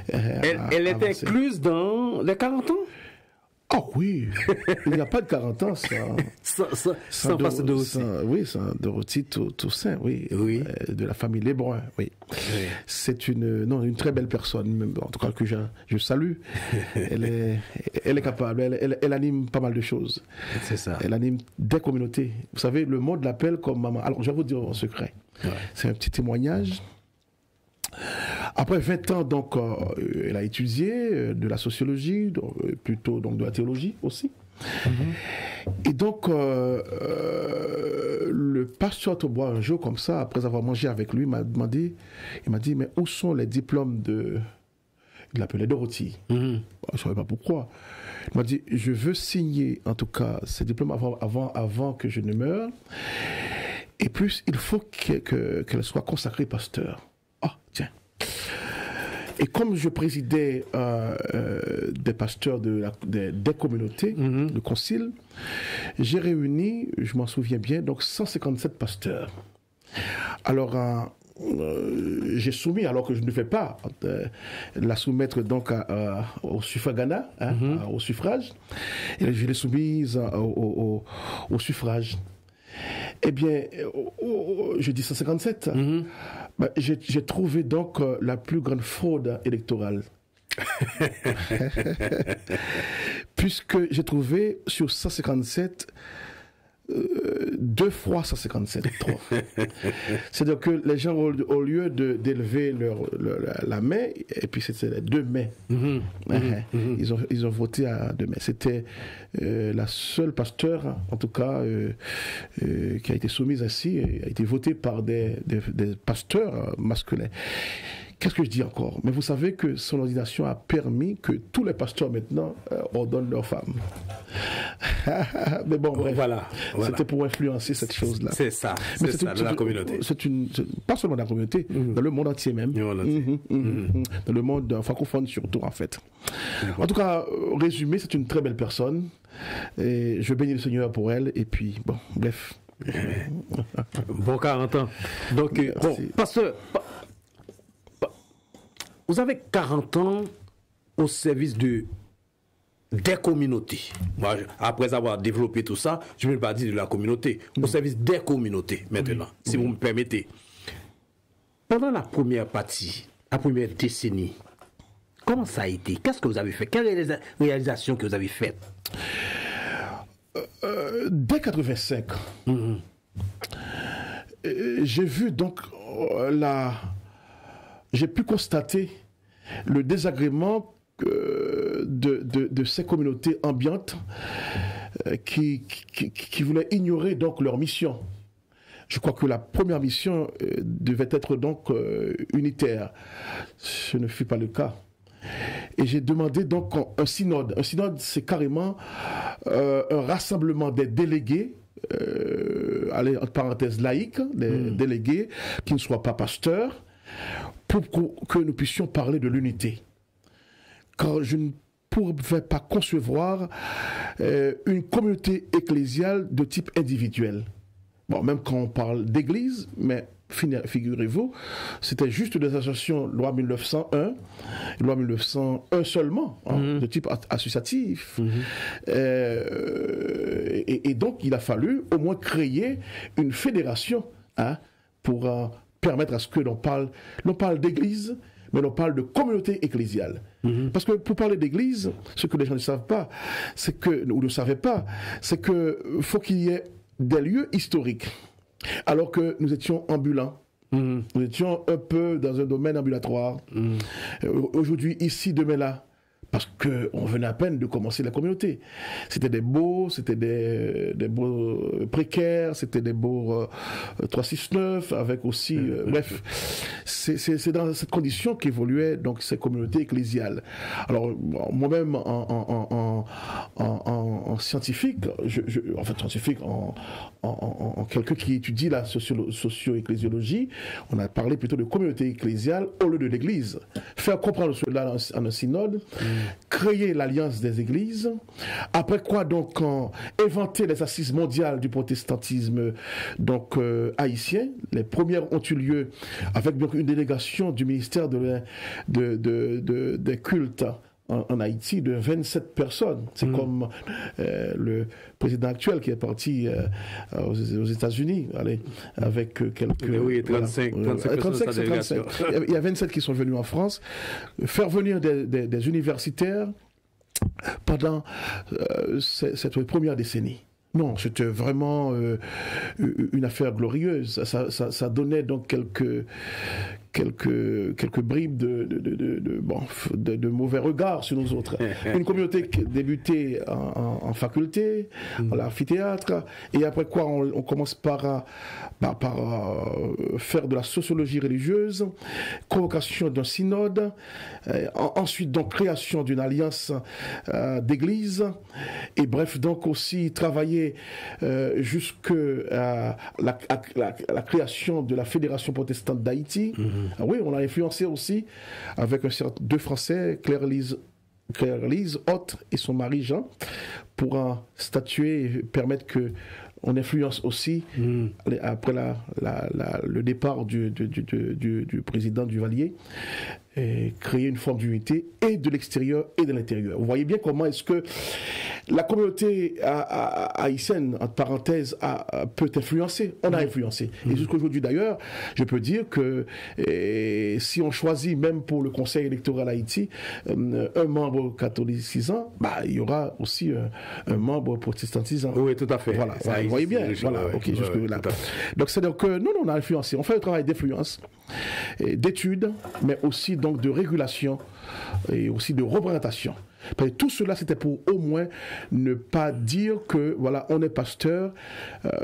Elle était incluse dans les 40 ans? Ah oui, il n'y a pas de 40 ans sans Pasteur de Houti. Oui, sans Dorothy Toussaint, oui. De la famille Lebrun, oui. C'est une très belle personne, en tout cas que je salue. Elle est capable, elle anime pas mal de choses. C'est ça. Elle anime des communautés. Vous savez, le monde l'appelle comme maman. Alors, je vais vous dire en secret. Ouais. C'est un petit témoignage. Après 20 ans, donc, elle a étudié de la sociologie, donc, plutôt donc, de la théologie aussi. Et donc, le pasteur Tobois, un jour comme ça, après avoir mangé avec lui, il m'a dit, mais où sont les diplômes de... Il l'appelait Dorothy. Je ne savais pas pourquoi. Il m'a dit, je veux signer, en tout cas, ces diplômes avant que je ne meure. Et plus, il faut qu'elle soit consacrée pasteur. Ah, tiens. Et comme je présidais des pasteurs des communautés, le concile, j'ai réuni, je m'en souviens bien, donc 157 pasteurs. Alors, j'ai soumis, alors que je ne fais pas, la soumettre donc au suffragana, au suffrage, et je l'ai soumise au suffrage. Eh bien, je dis 157. J'ai trouvé donc la plus grande fraude électorale. Puisque j'ai trouvé sur 157 2 fois 157. C'est-à-dire que les gens, au lieu d'élever la main, et puis c'était les 2 mains, ils ont voté à 2 mains. C'était la seule pasteur, en tout cas, qui a été soumise ainsi, a été votée par des pasteurs masculins. Qu'est-ce que je dis encore? Mais vous savez que son ordination a permis que tous les pasteurs maintenant ordonnent leurs femmes. Mais bon, bref, voilà. C'était pour influencer cette chose-là. C'est ça, dans la communauté. Pas seulement dans la communauté, dans le monde entier même. Dans le monde francophone surtout, en fait. En tout cas, résumé, c'est une très belle personne. Et je bénis le Seigneur pour elle. Et puis, bon, bref. Bon 40 ans. Donc, bon, pasteur... Vous avez 40 ans au service des communautés. Moi, après avoir développé tout ça, je ne vais pas dire de la communauté, au service des communautés maintenant, si vous me permettez. Pendant la première partie, la première décennie, comment ça a été? Qu'est-ce que vous avez fait? Quelle réalisation que vous avez faite? Dès 85, j'ai vu donc j'ai pu constater le désagrément de ces communautés ambiantes qui voulaient ignorer donc leur mission. Je crois que la première mission devait être donc unitaire. Ce ne fut pas le cas. Et j'ai demandé donc un synode. Un synode, c'est carrément un rassemblement des délégués, allez, entre parenthèses laïques, des délégués qui ne soient pas pasteurs, pour que nous puissions parler de l'unité. Car je ne pouvais pas concevoir une communauté ecclésiale de type individuel. Bon, même quand on parle d'église, mais figurez-vous, c'était juste des associations loi 1901 seulement, de type associatif. Et donc, il a fallu au moins créer une fédération pour permettre à ce que l'on parle d'église, mais l'on parle de communauté ecclésiale. Parce que pour parler d'église, ce que les gens ne savent pas, ou ne savaient pas, c'est que faut qu'il y ait des lieux historiques. Alors que nous étions ambulants. Nous étions un peu dans un domaine ambulatoire. Aujourd'hui, ici, demain là. Parce qu'on venait à peine de commencer la communauté. C'était des baux précaires, c'était des baux 369, avec aussi... bref, c'est dans cette condition qu'évoluaient donc ces communautés ecclésiales. Alors, moi-même, en scientifique, en quelqu'un qui étudie la socio-ecclésiologie, on a parlé plutôt de communauté ecclésiale au lieu de l'église. Faire comprendre cela en un synode, créer l'alliance des églises, après quoi donc inventer les assises mondiales du protestantisme donc haïtien. Les premières ont eu lieu avec donc une délégation du ministère des cultes en Haïti de 27 personnes. C'est comme le président actuel qui est parti aux États-Unis, avec quelques... Oui, 35 Il y a 27 qui sont venus en France, faire venir des universitaires pendant cette première décennie. Non, c'était vraiment une affaire glorieuse. Ça donnait donc quelques bribes de mauvais regards sur nous autres. Une communauté qui débutait en faculté, à l'amphithéâtre, et après quoi on commence par faire de la sociologie religieuse, convocation d'un synode, ensuite donc création d'une alliance d'église, et bref donc aussi travailler jusqu'à la création de la Fédération protestante d'Haïti. Oui, on a influencé aussi avec deux Français, Claire-Lise Hott et son mari Jean, pour statuer et permettre que on influence aussi après le départ du président Duvalier. créer une forme d'unité et de l'extérieur et de l'intérieur. Vous voyez bien comment est-ce que la communauté haïtienne, entre parenthèses, peut influencer. On a influencé. Et jusqu'à aujourd'hui d'ailleurs, je peux dire que si on choisit même pour le conseil électoral Haïti un membre catholicisant, il y aura aussi un membre protestantisant. Oui, tout à fait. Voilà, vous voyez bien. Voilà, ok, jusque-là. Donc c'est-à-dire que nous, on a influencé. On fait un travail d'influence, d'études, mais aussi donc de régulation et aussi de représentation. Tout cela, c'était pour au moins ne pas dire que, voilà, on est pasteur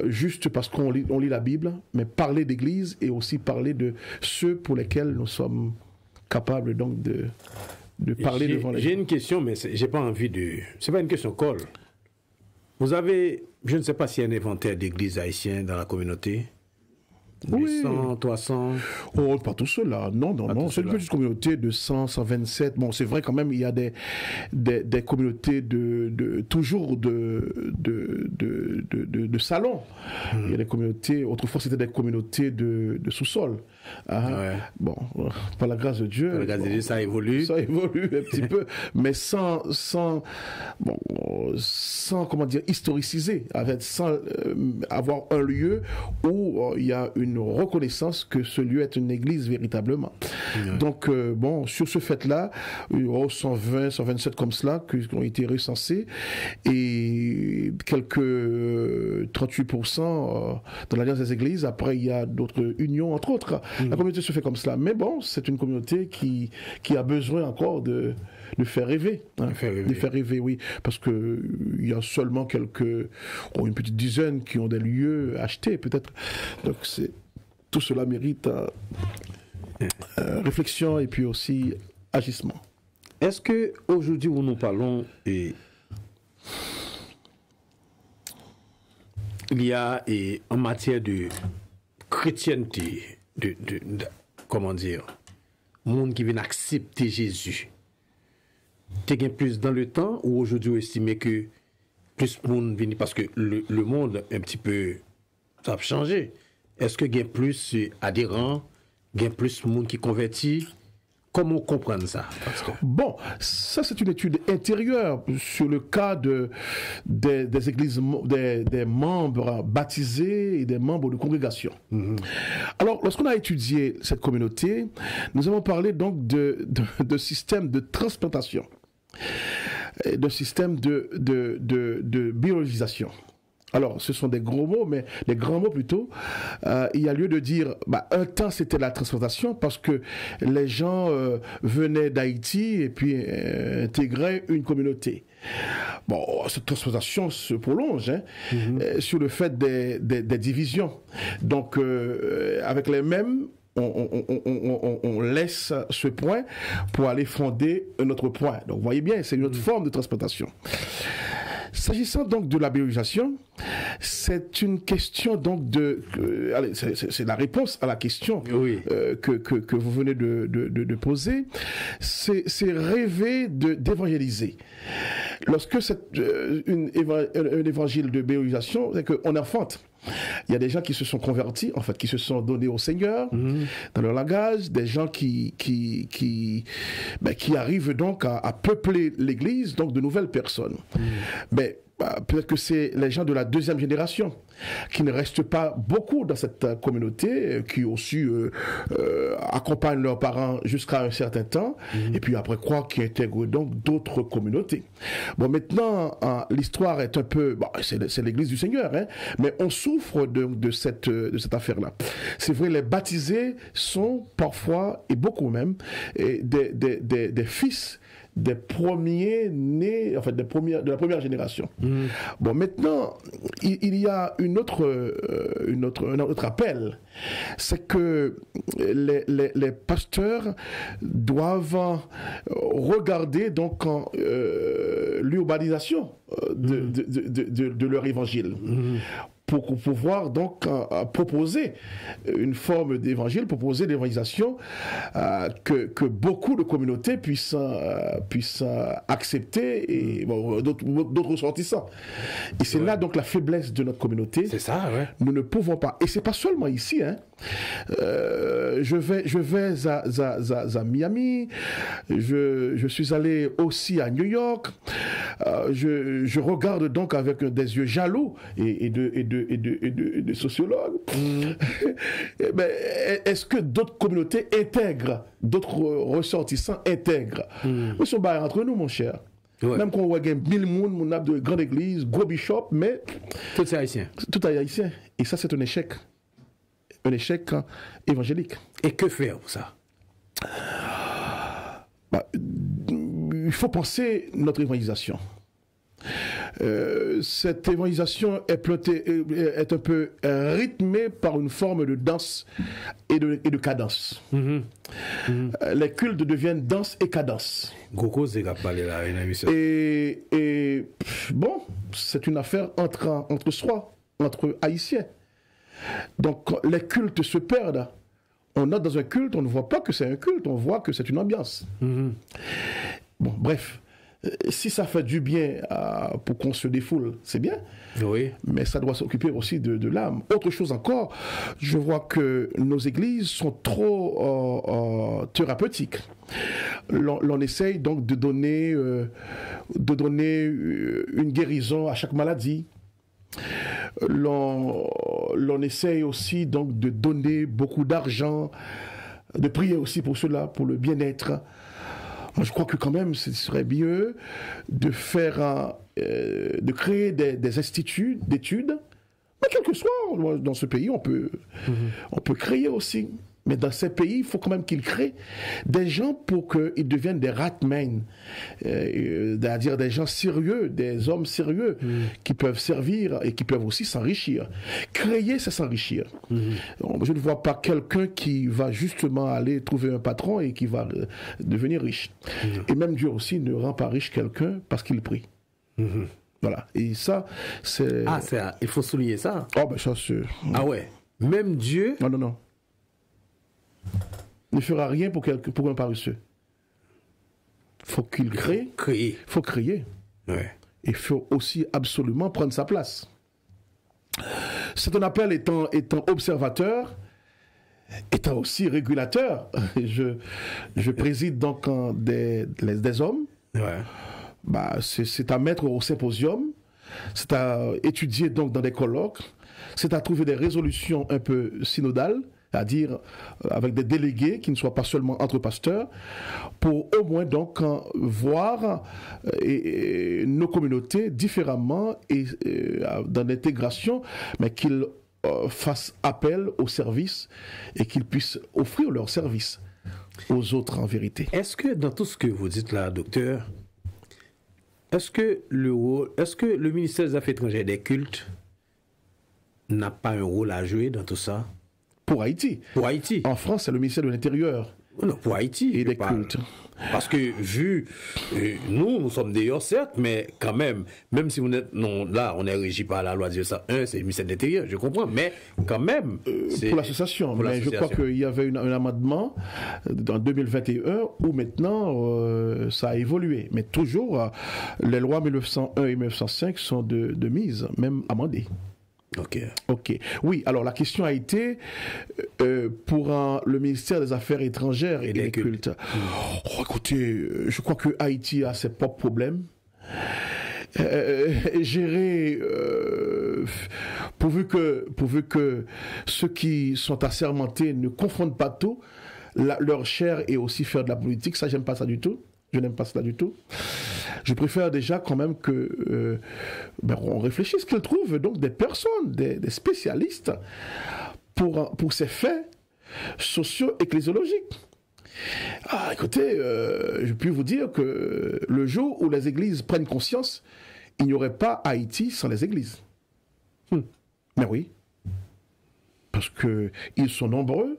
juste parce qu'on lit la Bible, mais parler d'Église et aussi parler de ceux pour lesquels nous sommes capables donc de parler devant les gens. J'ai une question, mais j'ai pas envie de... C'est pas une question colle. Vous avez, je ne sais pas s'il y a un inventaire d'églises haïtiennes dans la communauté. Oui. 100, 300. Oh, pas tout cela. Non. C'est une petite communauté de 100, 127. Bon, c'est vrai quand même, il y a des communautés toujours de salons. Il y a des communautés, autrefois c'était des communautés de sous-sol. Ouais. Bon, par la grâce de Dieu. Par la grâce de Dieu, ça évolue. Ça évolue un petit peu, mais sans comment dire, historiciser, sans avoir un lieu où il y a une reconnaissance que ce lieu est une église véritablement. Ouais. Donc, sur ce fait-là, 120, 127 comme cela, qui ont été recensés, et quelques 38% dans l'Alliance des Églises. Après, il y a d'autres unions, entre autres. La communauté se fait comme cela. Mais bon, c'est une communauté qui a besoin encore de faire rêver. De faire rêver, oui. Parce que il y a seulement une petite dizaine qui ont des lieux achetés, peut-être. Donc, tout cela mérite réflexion et puis aussi agissement. Est-ce que aujourd'hui où nous parlons, il y a en matière de chrétienté, comment dire, monde qui vient accepter Jésus, tu gagnes plus dans le temps ou aujourd'hui vous estimez que plus monde vient parce que le monde un petit peu ça a changé. Est-ce que gagne plus adhérents, gagne plus monde qui convertit? Comment comprendre ça? Bon, ça c'est une étude intérieure sur le cas des églises, des membres baptisés et des membres de congrégation. Alors, lorsqu'on a étudié cette communauté, nous avons parlé donc de système de transplantation, de système de biologisation. Alors, ce sont des gros mots, mais les grands mots plutôt. Il y a lieu de dire, un temps c'était la transplantation parce que les gens venaient d'Haïti et puis intégraient une communauté. Bon, cette transplantation se prolonge sur le fait des divisions. Donc, avec les mêmes, on laisse ce point pour aller fonder un autre point. Donc, vous voyez bien, c'est une autre forme de transplantation. S'agissant donc de la biologisation, c'est une question donc c'est la réponse à la question que vous venez de poser. C'est rêver d'évangéliser. Lorsque un évangile de biologisation, c'est qu'on enfante. Il y a des gens qui se sont convertis, en fait, qui se sont donnés au Seigneur dans leur langage, des gens qui arrivent donc à peupler l'Église, donc de nouvelles personnes. Mais peut-être que c'est les gens de la deuxième génération qui ne restent pas beaucoup dans cette communauté, qui aussi accompagnent leurs parents jusqu'à un certain temps, et puis après qui intègrent donc d'autres communautés. Bon, maintenant, l'histoire est un peu... c'est l'Église du Seigneur, mais on souffre de cette affaire-là. C'est vrai, les baptisés sont parfois, et beaucoup même, des fils des premiers nés, en fait, de la première génération. Bon, maintenant, il y a un autre appel. C'est que les pasteurs doivent regarder donc l'urbanisation de leur évangile. Pour pouvoir donc proposer une forme d'évangile, proposer l'évangélisation que beaucoup de communautés puissent accepter et d'autres ressortissants. Et c'est là donc la faiblesse de notre communauté. C'est ça, ouais. Nous ne pouvons pas. Et c'est pas seulement ici, Je vais à Miami. Je suis allé aussi à New York. Je regarde donc avec des yeux jaloux et de sociologues. Est-ce que d'autres communautés intègrent, d'autres ressortissants intègrent? Nous sommes barrés entre nous, mon cher. Ouais. Même quand on voit 1000 personnes, on a de grandes églises, gros bishop, mais tout est haïtien. Tout est haïtien. Et ça, c'est un échec. Un échec évangélique. Et que faire pour ça? Il faut penser notre évangélisation. Cette évangélisation est un peu rythmée par une forme de danse et de cadence. Les cultes deviennent danse et cadence. Et bon, c'est une affaire entre soi, entre haïtiens. Donc les cultes se perdent. On note dans un culte, on ne voit pas que c'est un culte, on voit que c'est une ambiance. Bon, bref. Si ça fait du bien pour qu'on se défoule, c'est bien. Oui. Mais ça doit s'occuper aussi de l'âme. Autre chose encore, je vois que nos églises sont trop thérapeutiques. L'on essaye donc de donner une guérison à chaque maladie. L'on essaye aussi donc de donner beaucoup d'argent, de prier aussi pour cela, pour le bien-être. Je crois que quand même, ce serait mieux de faire, de créer des instituts d'études. Mais quel que soit, dans ce pays, on peut créer aussi. Mais dans ces pays, il faut quand même qu'ils créent des gens pour qu'ils deviennent des ratmen, c'est-à-dire des gens sérieux, des hommes sérieux qui peuvent servir et qui peuvent aussi s'enrichir. Créer, c'est s'enrichir. Je ne vois pas quelqu'un qui va justement aller trouver un patron et qui va devenir riche. Et même Dieu aussi ne rend pas riche quelqu'un parce qu'il prie. Voilà. Et ça, c'est... Ah, il faut souligner ça. Oh, ben ça, c'est... Ah ouais. Même Dieu... Non. Ne fera rien pour un paresseux. Faut qu'il crée. Créer. Faut créer. Ouais. Il faut aussi absolument prendre sa place. C'est un appel étant observateur, étant aussi régulateur. Je préside donc des hommes. Ouais. C'est à mettre au symposium, c'est à étudier donc dans des colloques, c'est à trouver des résolutions un peu synodales, c'est-à-dire avec des délégués qui ne soient pas seulement entre pasteurs, pour au moins donc voir nos communautés différemment et dans l'intégration, mais qu'ils fassent appel aux services et qu'ils puissent offrir leurs services aux autres en vérité. Est-ce que dans tout ce que vous dites là, docteur, est-ce que le ministère des Affaires étrangères et des cultes n'a pas un rôle à jouer dans tout ça? Pour Haïti. Pour Haïti. En France, c'est le ministère de l'Intérieur. Non, pour Haïti. Et des cultes. Parce que nous sommes d'ailleurs, certes, mais quand même si vous êtes, non, là, on est régi par la loi 1901, c'est le ministère de l'Intérieur, je comprends, mais quand même... pour l'association, mais je crois qu'il y avait un amendement en 2021 où maintenant, ça a évolué. Mais toujours, les lois 1901 et 1905 sont de mise, même amendées. Ok. Oui, alors la question a été pour le ministère des Affaires étrangères et des cultes. Oh, écoutez, je crois que Haïti a ses propres problèmes. Gérer, pourvu que ceux qui sont assermentés ne confondent pas tout, leur chair et aussi faire de la politique, ça, j'aime pas ça du tout. Je n'aime pas cela du tout. Je préfère déjà quand même que on réfléchisse, qu'ils trouvent donc des personnes, des spécialistes pour ces faits socio-ecclésiologiques. Ah, écoutez, je puis vous dire que le jour où les églises prennent conscience, il n'y aurait pas Haïti sans les églises. Mais oui, parce qu'ils sont nombreux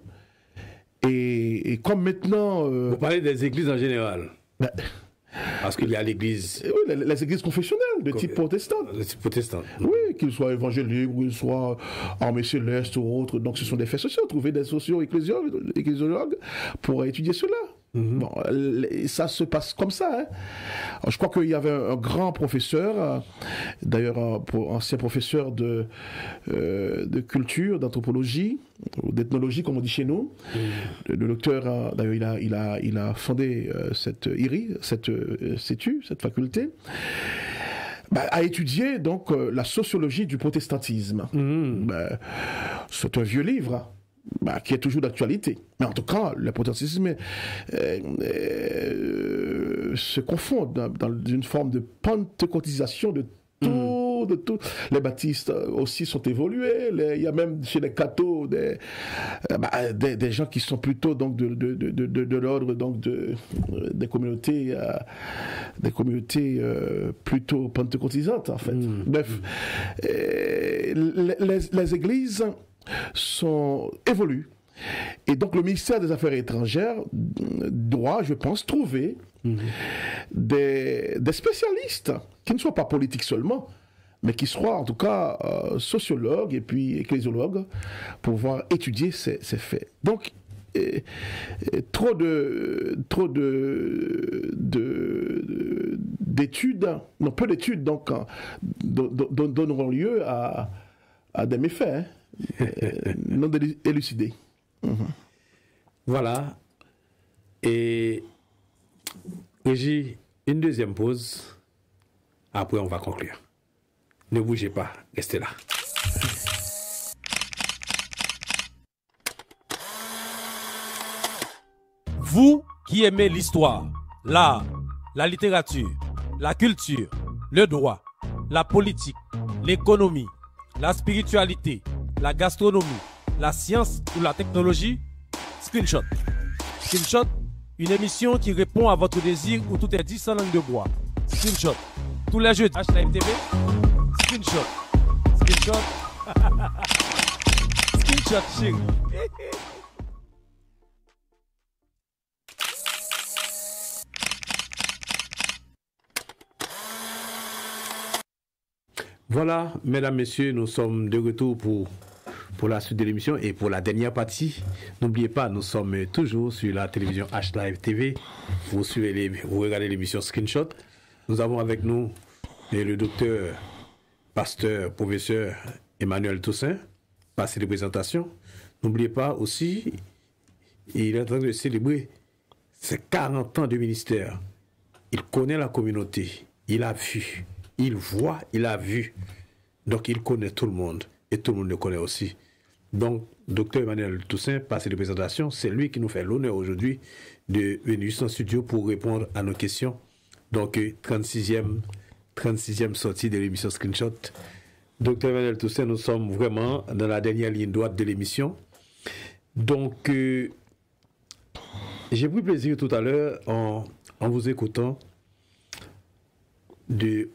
et comme maintenant... Vous parlez des églises en général. Parce qu'il y a l'église... Oui, les églises confessionnelles de type protestant. De type protestant. Oui, qu'ils soient évangéliques ou qu'ils soient armés célestes ou autres. Donc ce sont des faits sociaux. Trouver des socio-ecclésiologues pour étudier cela. Bon, ça se passe comme ça. Hein. Je crois qu'il y avait un grand professeur, d'ailleurs un ancien professeur de culture, d'anthropologie, ou d'ethnologie, comme on dit chez nous. Le docteur, d'ailleurs, il a fondé cette IRI, cette faculté. A étudié donc la sociologie du protestantisme. C'est un vieux livre. Qui est toujours d'actualité. Mais en tout cas, le protestantisme se confond dans une forme de pentecôtisation de tout. Les baptistes aussi sont évolués. Il y a même chez les cathos des gens qui sont plutôt donc de l'ordre donc des communautés plutôt pentecôtisantes en fait. Bref, les églises évoluent. Et donc le ministère des Affaires étrangères doit, je pense, trouver des spécialistes qui ne soient pas politiques seulement, mais qui soient en tout cas sociologues et puis ecclésiologues pour pouvoir étudier ces faits. Donc peu d'études donc donneront lieu à des méfaits. Hein. Non élucidé. Voilà. Et Régie, une deuxième pause. Après, on va conclure. Ne bougez pas, restez là. Vous qui aimez l'histoire, l'art, la littérature, la culture, le droit, la politique, l'économie, la spiritualité, la gastronomie, la science ou la technologie, Screenshot. Screenshot, une émission qui répond à votre désir où tout est dit sans langue de bois. Screenshot. Tous les jeudis, H-Live TV. Screenshot. Screenshot. Screenshot, chérie. Voilà, mesdames, messieurs, nous sommes de retour pour la suite de l'émission et pour la dernière partie. N'oubliez pas, nous sommes toujours sur la télévision H-Live TV. Vous regardez l'émission Screenshot. Nous avons avec nous le docteur, pasteur, professeur Emmanuel Toussaint, passé de présentation. N'oubliez pas aussi, il est en train de célébrer ses 40 ans de ministère. Il connaît la communauté, il a vu, il voit, il a vu. Donc il connaît tout le monde et tout le monde le connaît aussi. Donc, docteur Emmanuel Toussaint, passé de présentation, c'est lui qui nous fait l'honneur aujourd'hui de venir en studio pour répondre à nos questions. Donc, 36e sortie de l'émission Screenshot. Docteur Emmanuel Toussaint, nous sommes vraiment dans la dernière ligne droite de l'émission. Donc, j'ai pris plaisir tout à l'heure en vous écoutant de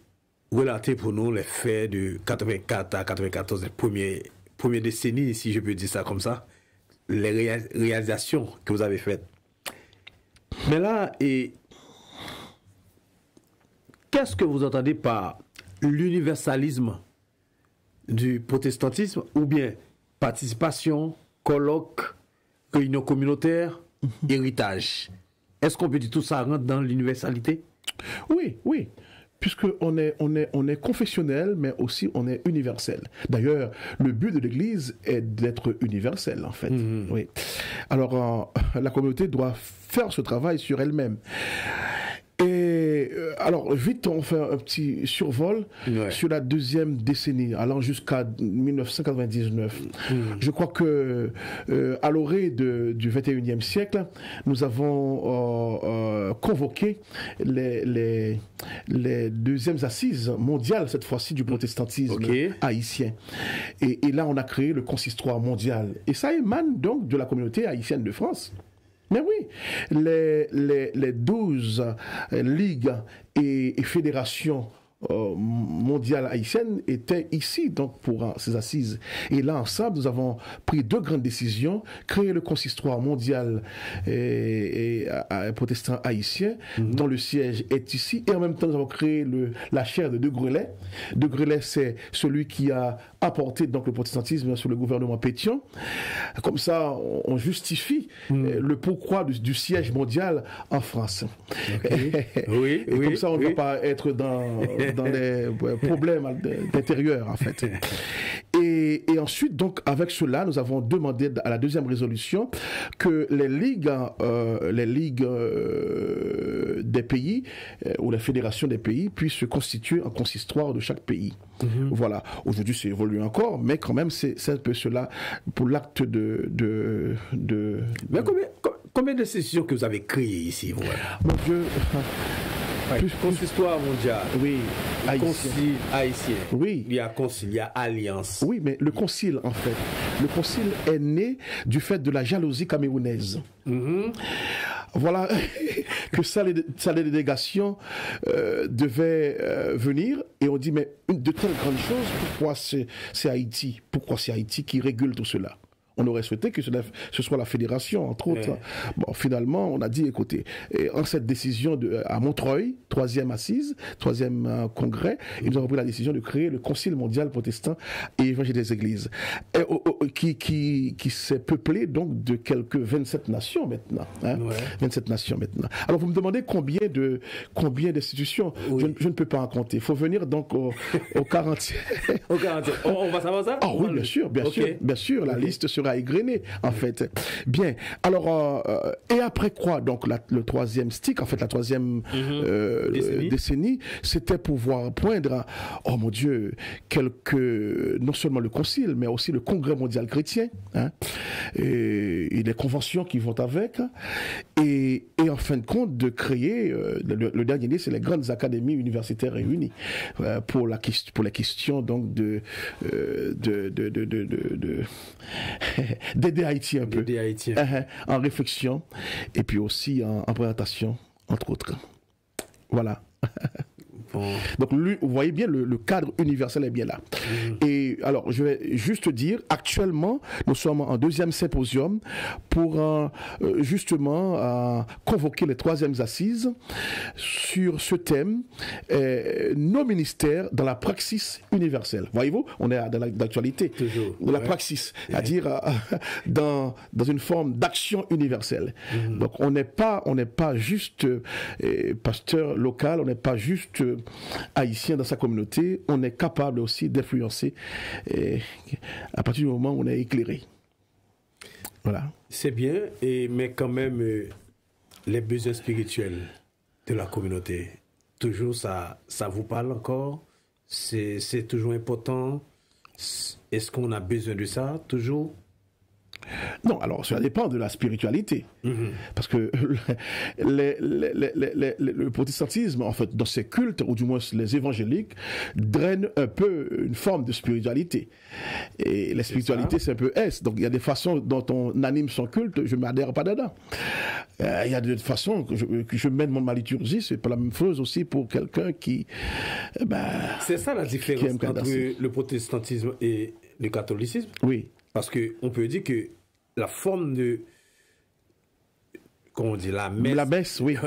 relater pour nous les faits de 84 à 94, les premières décennies, si je peux dire ça comme ça, les réalisations que vous avez faites. Mais là, qu'est-ce que vous entendez par l'universalisme du protestantisme ou bien participation, colloque, réunion communautaire, héritage? Est-ce qu'on peut dire tout ça rentre dans l'universalité? Oui, oui. Puisqu'on est confessionnel, mais aussi on est universel. D'ailleurs, le but de l'Église est d'être universel, en fait. Oui. Alors, la communauté doit faire ce travail sur elle-même. Et alors, vite, on fait un petit survol sur la deuxième décennie, allant jusqu'à 1999. Je crois que à l'orée du 21e siècle, nous avons convoqué les deuxièmes assises mondiales, cette fois-ci, du protestantisme haïtien. Et là, on a créé le consistoire mondial. Et ça émane donc de la communauté haïtienne de France. Mais oui, les 12 ligues et fédérations mondiale haïtienne était ici, donc pour ces assises. Et là, ensemble, nous avons pris deux grandes décisions, créer le consistoire mondial et protestant haïtien, dont le siège est ici, et en même temps, nous avons créé la chaire de De Grelet. De Grelet, c'est celui qui a apporté donc le protestantisme sur le gouvernement Pétion. Comme ça, on justifie le pourquoi du siège mondial en France. Okay. Oui, et comme ça, on ne va pas être dans les problèmes d'intérieur, en fait. Et ensuite, donc, avec cela, nous avons demandé à la deuxième résolution que les ligues des pays ou la fédération des pays puissent se constituer en consistoire de chaque pays. Voilà. Aujourd'hui, c'est évolué encore, mais quand même, c'est un peu cela pour l'acte de... Mais combien de sessions que vous avez créées ici, voilà. Mon Dieu... Plus consistoire mondiale. Oui. Concile haïtien. Oui. Il y a concile, il y a alliance. Oui, mais le concile, en fait, le concile est né du fait de la jalousie camerounaise. Voilà que sa délégation devait venir et on dit mais de telles grandes choses, pourquoi c'est Haïti? Pourquoi c'est Haïti qui régule tout cela? On aurait souhaité que ce soit la fédération, entre autres. Ouais. Bon, finalement, on a dit, écoutez, en cette décision à Montreuil, troisième congrès, ils ont repris la décision de créer le Concile mondial protestant et évangile des églises, qui s'est peuplé donc de quelques 27 nations maintenant. Hein, 27 nations maintenant. Alors, vous me demandez combien d'institutions? Oui. Je ne peux pas en compter. Il faut venir donc au 40e. Au 40e. On va savoir ça? Ah oui, bien sûr, la liste sera égrené en fait. Bien. Alors et après quoi donc le troisième stick, en fait la troisième décennie, c'était pouvoir poindre oh mon Dieu non seulement le concile mais aussi le congrès mondial chrétien, hein, et les conventions qui vont avec, et en fin de compte de créer le dernier c'est les grandes académies universitaires réunies pour les questions donc d'aider Haïti un peu, en réflexion et puis aussi en présentation, entre autres. Voilà. Bon. Donc, vous voyez bien, le cadre universel est bien là. Et alors, je vais juste dire, actuellement, nous sommes en deuxième symposium pour justement convoquer les troisièmes assises sur ce thème, nos ministères dans la praxis universelle. Voyez-vous, on est dans l'actualité. Dans la praxis, c'est-à-dire dans une forme d'action universelle. Donc, on n'est pas juste pasteur local, on n'est pas juste haïtien dans sa communauté, on est capable aussi d'influencer à partir du moment où on est éclairé. Voilà. C'est bien, mais quand même, les besoins spirituels de la communauté, toujours ça vous parle encore? C'est toujours important? Est-ce qu'on a besoin de ça, toujours? Non, alors cela dépend de la spiritualité. Parce que le protestantisme, en fait, dans ses cultes, ou du moins les évangéliques, drainent un peu une forme de spiritualité. Et la spiritualité, c'est un peu est. Donc il y a des façons dont on anime son culte, je ne m'adhère pas dedans. Il y a des façons que je mène ma liturgie, c'est pas la même chose aussi pour quelqu'un qui... c'est ça la différence entre le protestantisme et le catholicisme? Oui. Parce qu'on peut dire que la forme de... Comment on dit? La messe, oui.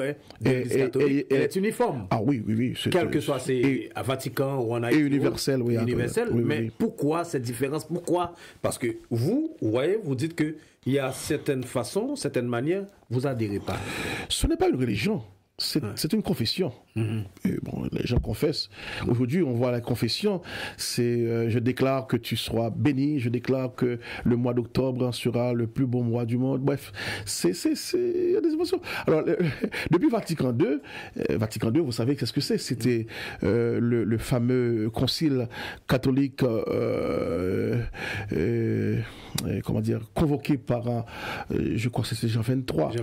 Elle est uniforme. Ah oui. Quel que soit, c'est à Vatican ou en Haïti. Et universel, oui. Universel. Mais pourquoi cette différence? Pourquoi? Parce que vous voyez, vous dites qu'il y a certaines façons, certaines manières, vous adhérez pas. Ce n'est pas une religion. C'est une confession. Et bon, les gens confessent. Aujourd'hui, on voit la confession, c'est je déclare que tu seras béni, je déclare que le mois d'octobre sera le plus beau mois du monde. Bref, il y a des émotions. Alors, depuis Vatican II, vous savez qu'est-ce que c'est? C'était le fameux concile catholique, comment dire, convoqué par je crois que c'est Jean 23,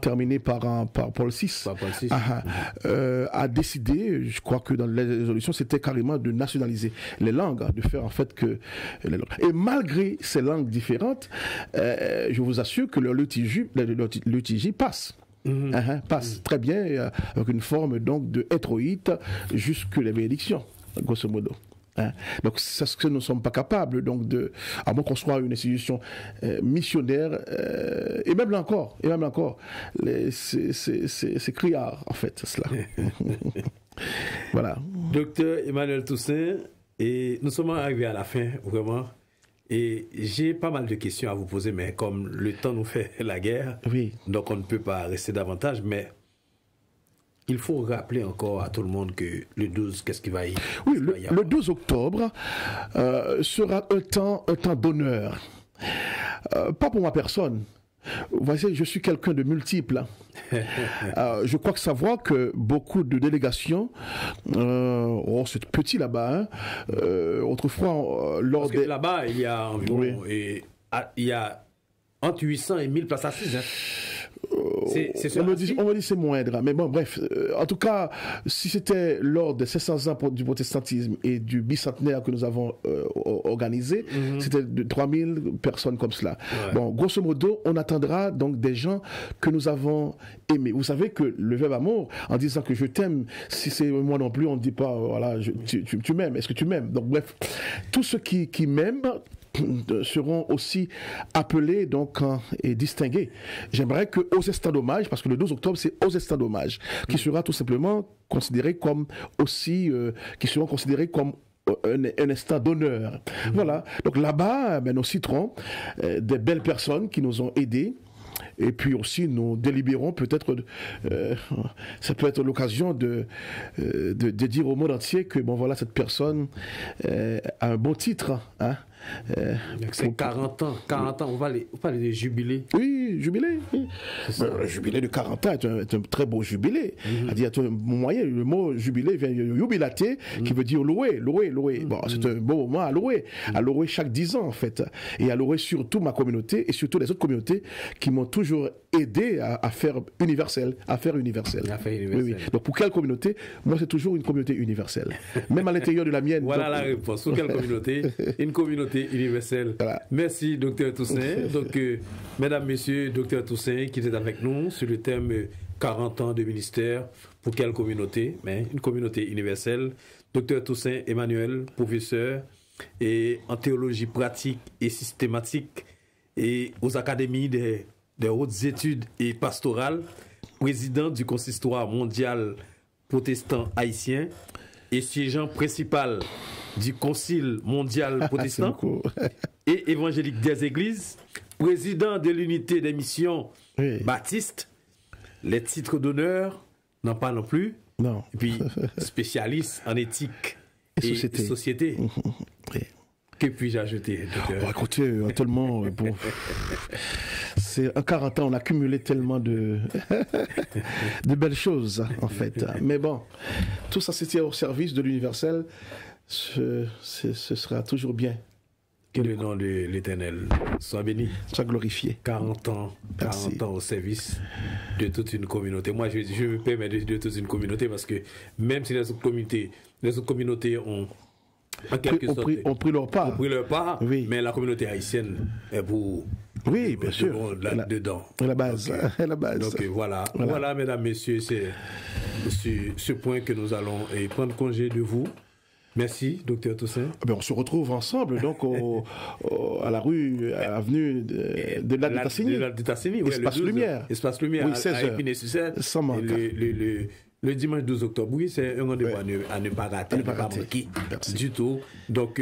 terminé par Paul VI. A décidé, je crois que dans les résolutions, c'était carrément de nationaliser les langues, de faire en fait que les langues. Et malgré ces langues différentes, je vous assure que le liturgie passe. passe très bien avec une forme donc de hétéroïte jusqu'à la réélection, grosso modo. Donc c'est ce que nous ne sommes pas capables donc à moins qu'on soit une institution missionnaire et même là encore c'est criard en fait cela. Voilà. Docteur Emmanuel Toussaint, et nous sommes arrivés à la fin vraiment, et j'ai pas mal de questions à vous poser, mais comme le temps nous fait la guerre, oui. Donc on ne peut pas rester davantage, mais il faut rappeler encore à tout le monde que le 12, qu'est-ce qui va y avoir? Oui, le 12 octobre sera un temps d'honneur. Pas pour ma personne. Vous voyez, je suis quelqu'un de multiple. Je crois que savoir que beaucoup de délégations, c'est petit là-bas, autrefois, lors Parce que là-bas, il y a environ, il y a entre 800 et 1000 places assises. On me dit c'est moindre, mais bon, bref. En tout cas, si c'était lors des 500 ans du protestantisme et du bicentenaire que nous avons organisé, c'était de 3000 personnes comme cela. Ouais. Bon, grosso modo, on attendra donc des gens que nous avons aimés. Vous savez que le verbe amour, en disant que je t'aime, si c'est moi non plus, on ne dit pas, voilà, tu m'aimes, est-ce que tu m'aimes? Donc, bref, tous ceux qui m'aiment seront aussi appelés donc et distingués. J'aimerais que aux instants d'hommage, parce que le 12 octobre c'est aux instants d'hommage, qui sera tout simplement considéré comme aussi, qui seront considérés comme un instant d'honneur. Voilà. Donc là-bas, nous citerons des belles personnes qui nous ont aidés. Et puis aussi, nous délibérons peut-être, ça peut être l'occasion de dire au monde entier que, bon voilà, cette personne a un bon titre. Hein, c'est 40 ans, on va parler des jubilés. Oui, jubilé. Oui. Le jubilé de 40 ans est un très beau jubilé. C'est-à-dire, le mot jubilé vient de jubilaté, qui veut dire louer. Bon, c'est un beau moment à louer chaque 10 ans en fait. Et à louer surtout ma communauté et surtout les autres communautés qui m'ont toujours aidé à faire universel. Oui. Donc pour quelle communauté? Moi, c'est toujours une communauté universelle. Même à l'intérieur de la mienne. Voilà donc, la réponse. Pour quelle communauté? Une communauté universelle. Voilà. Merci, docteur Toussaint. Donc, mesdames, messieurs, docteur Toussaint qui était avec nous sur le thème 40 ans de ministère. Pour quelle communauté? Mais une communauté universelle. Docteur Toussaint Emmanuel, professeur et en théologie pratique et systématique et aux académies des hautes études et pastorales, président du consistoire mondial protestant haïtien et siégeant principal du Concile mondial protestant et évangélique des églises, président de l'unité des missions baptistes, les titres d'honneur, n'en parlons plus, non. Et puis spécialiste en éthique et société. Oui. Que puis-je ajouter, docteur? Écoutez, tellement... bon, c'est en 40 ans, on a cumulé tellement de belles choses, en fait. Mais bon, tout ça, c'était au service de l'universel. Ce sera toujours bien. Que le nom de l'Éternel soit béni. Soit glorifié. 40 ans au service de toute une communauté. Moi, je me permets de toute une communauté parce que même si les autres communautés ont en quelque sorte ont pris leur part. Oui. Mais la communauté haïtienne est pour... Oui, bien sûr. Dedans. La base. Donc voilà, mesdames, messieurs, c'est ce point que nous allons prendre congé de vous. Merci, docteur Toussaint. On se retrouve ensemble donc à la rue, à l'avenue de l'Altassini. Espace Lumière. Espace Lumière, oui, 16 à Épinay-sur-Seine. Sans manque. Le dimanche 12 octobre, oui, c'est un rendez-vous à ne pas rater, à ne pas manquer du tout. Donc,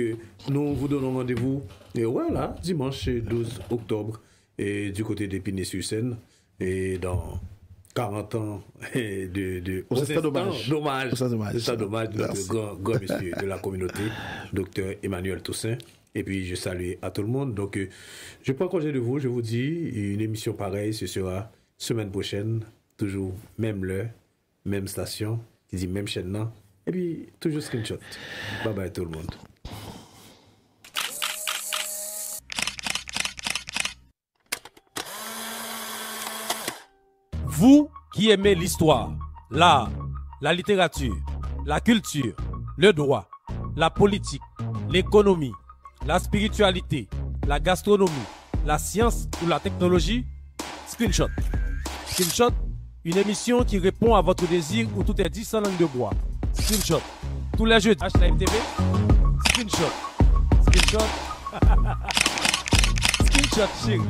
nous vous donnons rendez-vous, voilà, dimanche 12 octobre, et du côté d'Épinay-sur-Seine, et dans 40 ans au stade d'hommage. De notre grand monsieur de la communauté, docteur Emmanuel Toussaint. Et puis, je salue à tout le monde. Donc, je prends congé de vous, je vous dis, une émission pareille, ce sera semaine prochaine, toujours même l'heure, même station, qui dit même chaîne, non? Et puis, toujours screenshot. Bye bye tout le monde. Vous qui aimez l'histoire, l'art, la littérature, la culture, le droit, la politique, l'économie, la spiritualité, la gastronomie, la science ou la technologie, screenshot. Screenshot Une émission qui répond à votre désir où tout est dit sans langue de bois. Screenshot. Tous les jeudis. H-Live TV. Screenshot. Screenshot. Screenshot, chérie.